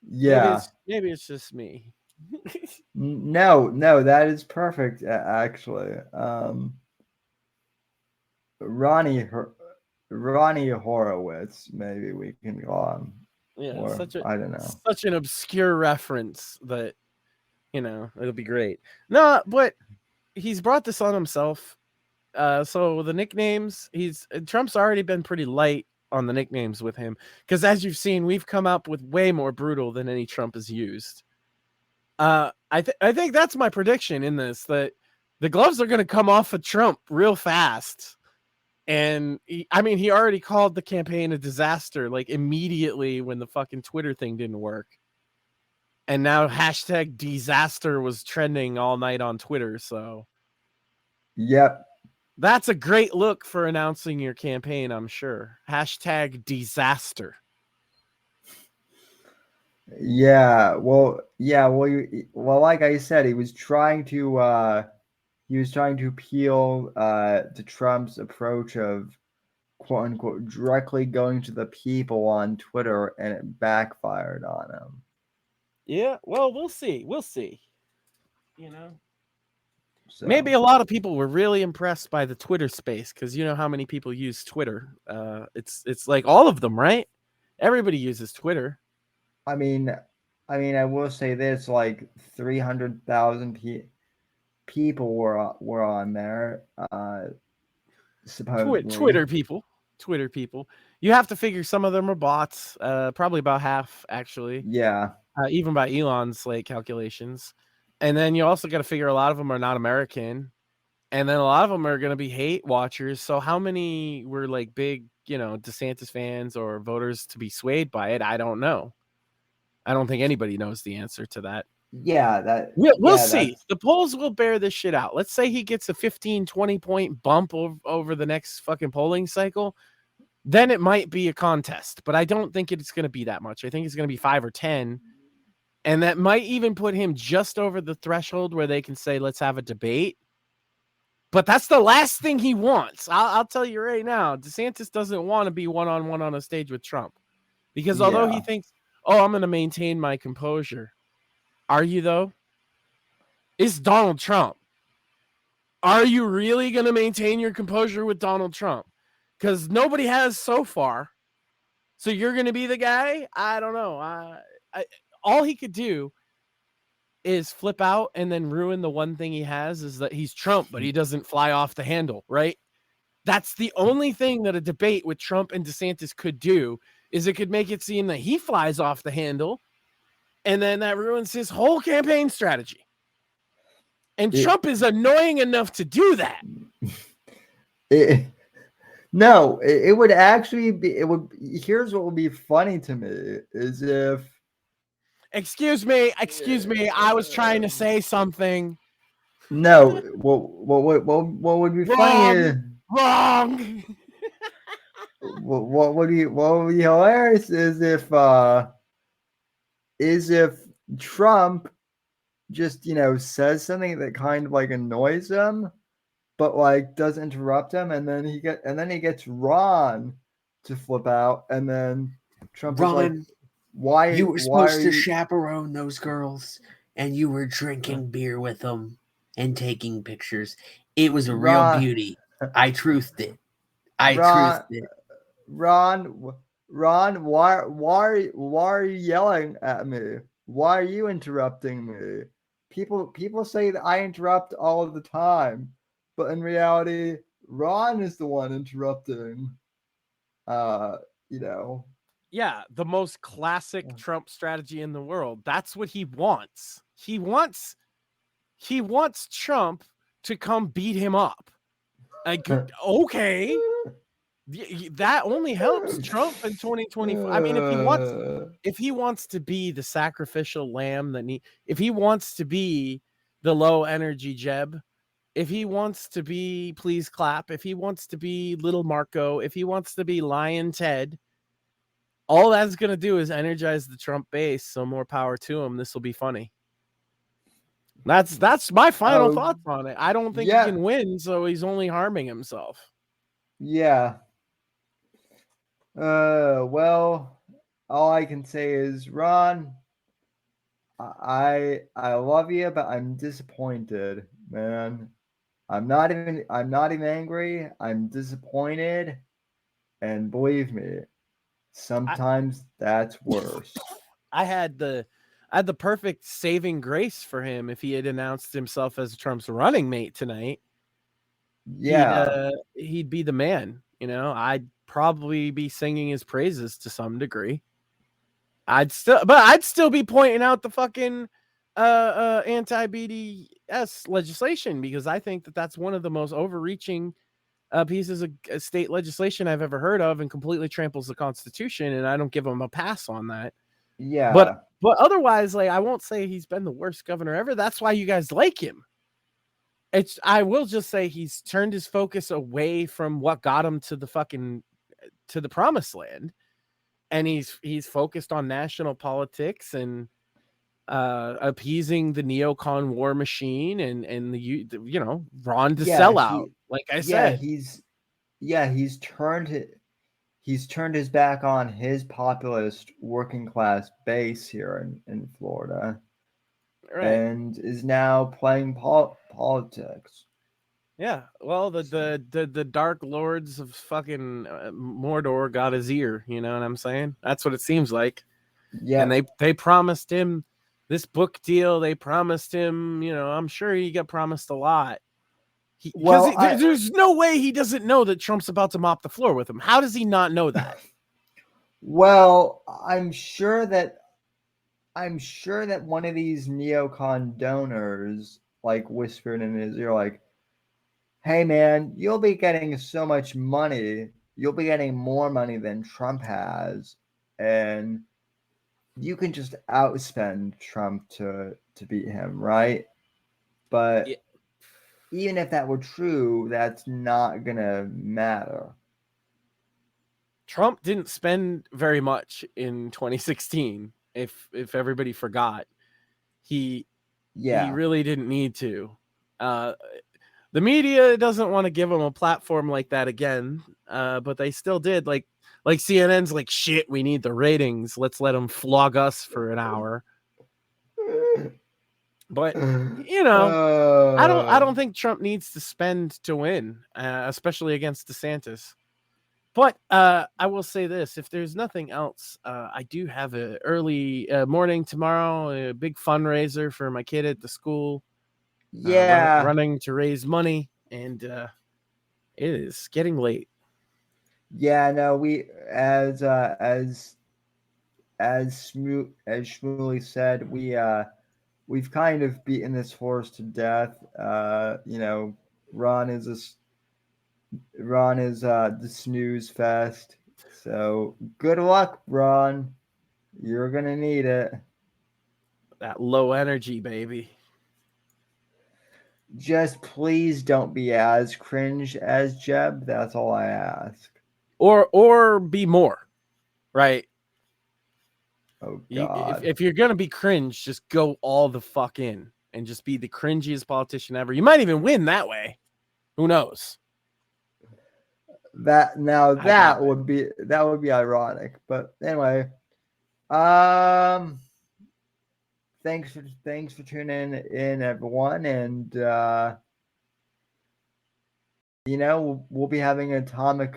Yeah. Maybe it's just me. No, that is perfect, actually. Ronnie Ronnie Horowitz, maybe we can call him. Yeah, or, I don't know. Such an obscure reference that, it'll be great. No, but he's brought this on himself. So the nicknames, Trump's already been pretty light on the nicknames with him, because as you've seen, we've come up with way more brutal than any Trump has used. I think that's my prediction in this, that the gloves are going to come off of Trump real fast. And he already called the campaign a disaster, like immediately when the fucking Twitter thing didn't work. And now hashtag disaster was trending all night on Twitter. So yep, that's a great look for announcing your campaign, I'm sure. Hashtag disaster. Yeah, well, like I said, he was trying to appeal to Trump's approach of quote unquote directly going to the people on Twitter, and it backfired on him. Yeah, well, we'll see. So. Maybe a lot of people were really impressed by the Twitter space, because you know how many people use Twitter. It's like all of them, right? Everybody uses Twitter. I mean, I will say this: like 300,000 people were on there. Supposedly. Twitter people. You have to figure some of them are bots. Probably about half, actually. Yeah. Even by Elon's calculations. And then you also got to figure a lot of them are not American. And then a lot of them are going to be hate watchers. So how many were big, DeSantis fans or voters to be swayed by it? I don't know. I don't think anybody knows the answer to that. Yeah, we'll see. The polls will bear this shit out. Let's say he gets a 15-20 point bump over the next fucking polling cycle. Then it might be a contest, but I don't think it's going to be that much. I think it's going to be 5 or 10. And that might even put him just over the threshold where they can say, let's have a debate. But that's the last thing he wants. I'll tell you right now, DeSantis doesn't want to be one-on-one on a stage with Trump. Because although he thinks, I'm going to maintain my composure. Are you, though? It's Donald Trump. Are you really going to maintain your composure with Donald Trump? Because nobody has so far. So you're going to be the guy? I don't know. All he could do is flip out and then ruin the one thing he has, is that he's Trump, but he doesn't fly off the handle, right? That's the only thing that a debate with Trump and DeSantis could do, is it could make it seem that he flies off the handle, and then that ruins his whole campaign strategy. And Trump is annoying enough to do that. It would actually be, here's what would be funny to me is if, Excuse me, I was trying to say something. No, what would be funny is, wrong. what would be hilarious is if Trump just says something that kind of annoys him, but doesn't interrupt him, and then he gets Ron to flip out, and then Trump is like, why you were supposed to chaperone those girls, and you were drinking beer with them and taking pictures. It was a real beauty. I truthed it. Ron, why are you yelling at me? Why are you interrupting me? People say that I interrupt all of the time, but in reality, Ron is the one interrupting. Yeah, the most classic Trump strategy in the world. That's what he wants. He wants Trump to come beat him up. Okay. That only helps Trump in 2024. I mean, if he wants to be the sacrificial lamb if he wants to be the low energy Jeb, if he wants to be Please Clap, if he wants to be Little Marco, if he wants to be Lion Ted, all that's going to do is energize the Trump base. So more power to him. This will be funny. That's my final thoughts on it. I don't think he can win, so he's only harming himself. Yeah. Well, all I can say is, Ron, I love you, but I'm disappointed, man. I'm not even angry. I'm disappointed. And believe me, sometimes that's worse. I had the perfect saving grace for him if he had announced himself as Trump's running mate tonight. Yeah. He'd be the man. I'd probably be singing his praises to some degree. I'd still be pointing out the fucking anti-BDS legislation, because I think that that's one of the most overreaching pieces of state legislation I've ever heard of, and completely tramples the Constitution, and I don't give him a pass on that. Yeah. But otherwise, like, I won't say he's been the worst governor ever. That's why you guys like him. I will just say he's turned his focus away from what got him to the promised land, and he's focused on national politics and appeasing the neocon war machine and the Ron to sell out. Like I said, he's turned his back on his populist working class base here in Florida, right, and is now playing politics. Yeah, well, the dark lords of fucking Mordor got his ear. You know what I'm saying? That's what it seems like. Yeah, and they promised him this book deal. They promised him, I'm sure he got promised a lot. There's no way he doesn't know that Trump's about to mop the floor with him. How does he not know that? Well, I'm sure that one of these neocon donors like whispered in his ear, like, "Hey man, you'll be getting so much money. You'll be getting more money than Trump has, and you can just outspend Trump to beat him, right?" But Yeah. Even if that were true, that's not gonna matter. Trump didn't spend very much in 2016. If everybody forgot, he really didn't need to. The media doesn't want to give him a platform like that again, but they still did. Like CNN's like, shit, we need the ratings. Let's let them flog us for an hour. But I don't think Trump needs to spend to win, especially against DeSantis. But I will say this: if there's nothing else, I do have an early morning tomorrow, a big fundraiser for my kid at the school. Running to raise money, and it is getting late. Yeah, no, we as Shmuley said, we've kind of beaten this horse to death. Ron is the snooze fest. So good luck, Ron. You're gonna need it. That low energy, baby. Just please don't be as cringe as Jeb. That's all I ask. Or be more, right? Oh God! If you're gonna be cringe, just go all the fuck in and just be the cringiest politician ever. You might even win that way. Who knows? That would be ironic. But anyway, thanks for tuning in, everyone, and we'll be having Atomic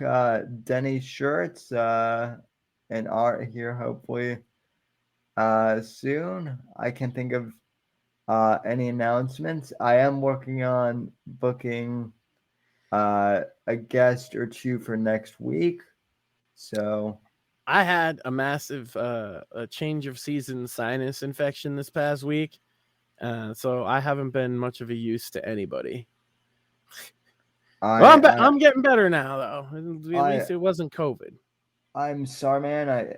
Denny shirts and art here hopefully soon. I can't think of any announcements. I am working on booking a guest or two for next week. So I had a massive a change of season sinus infection this past week. So I haven't been much of a use to anybody. I'm getting better now, though. At least it wasn't COVID. I'm sorry, man.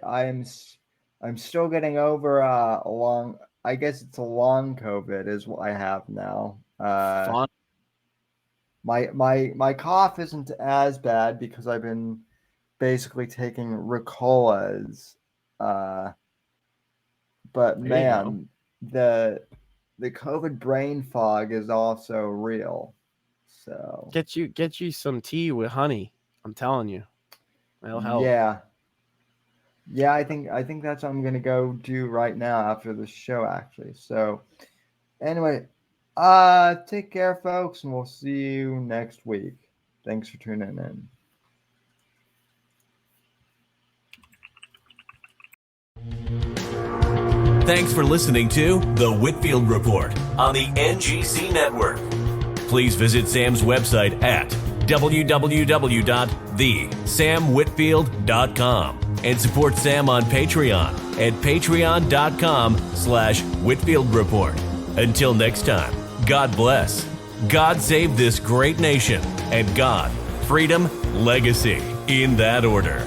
I'm still getting over I guess it's a long COVID is what I have now. Fun. My cough isn't as bad because I've been basically taking Ricolas. But man, the COVID brain fog is also real. So get you some tea with honey. I'm telling you, that'll help. Yeah, I think that's what I'm gonna go do right now after the show, actually. So anyway, take care, folks, and we'll see you next week. Thanks for tuning in. Thanks for listening to The Whitfield Report on the NGC Network. Please visit Sam's website at www.thesamwhitfield.com and support Sam on Patreon at patreon.com/Whitfield Report. Until next time, God bless, God save this great nation, and God, freedom, legacy, in that order.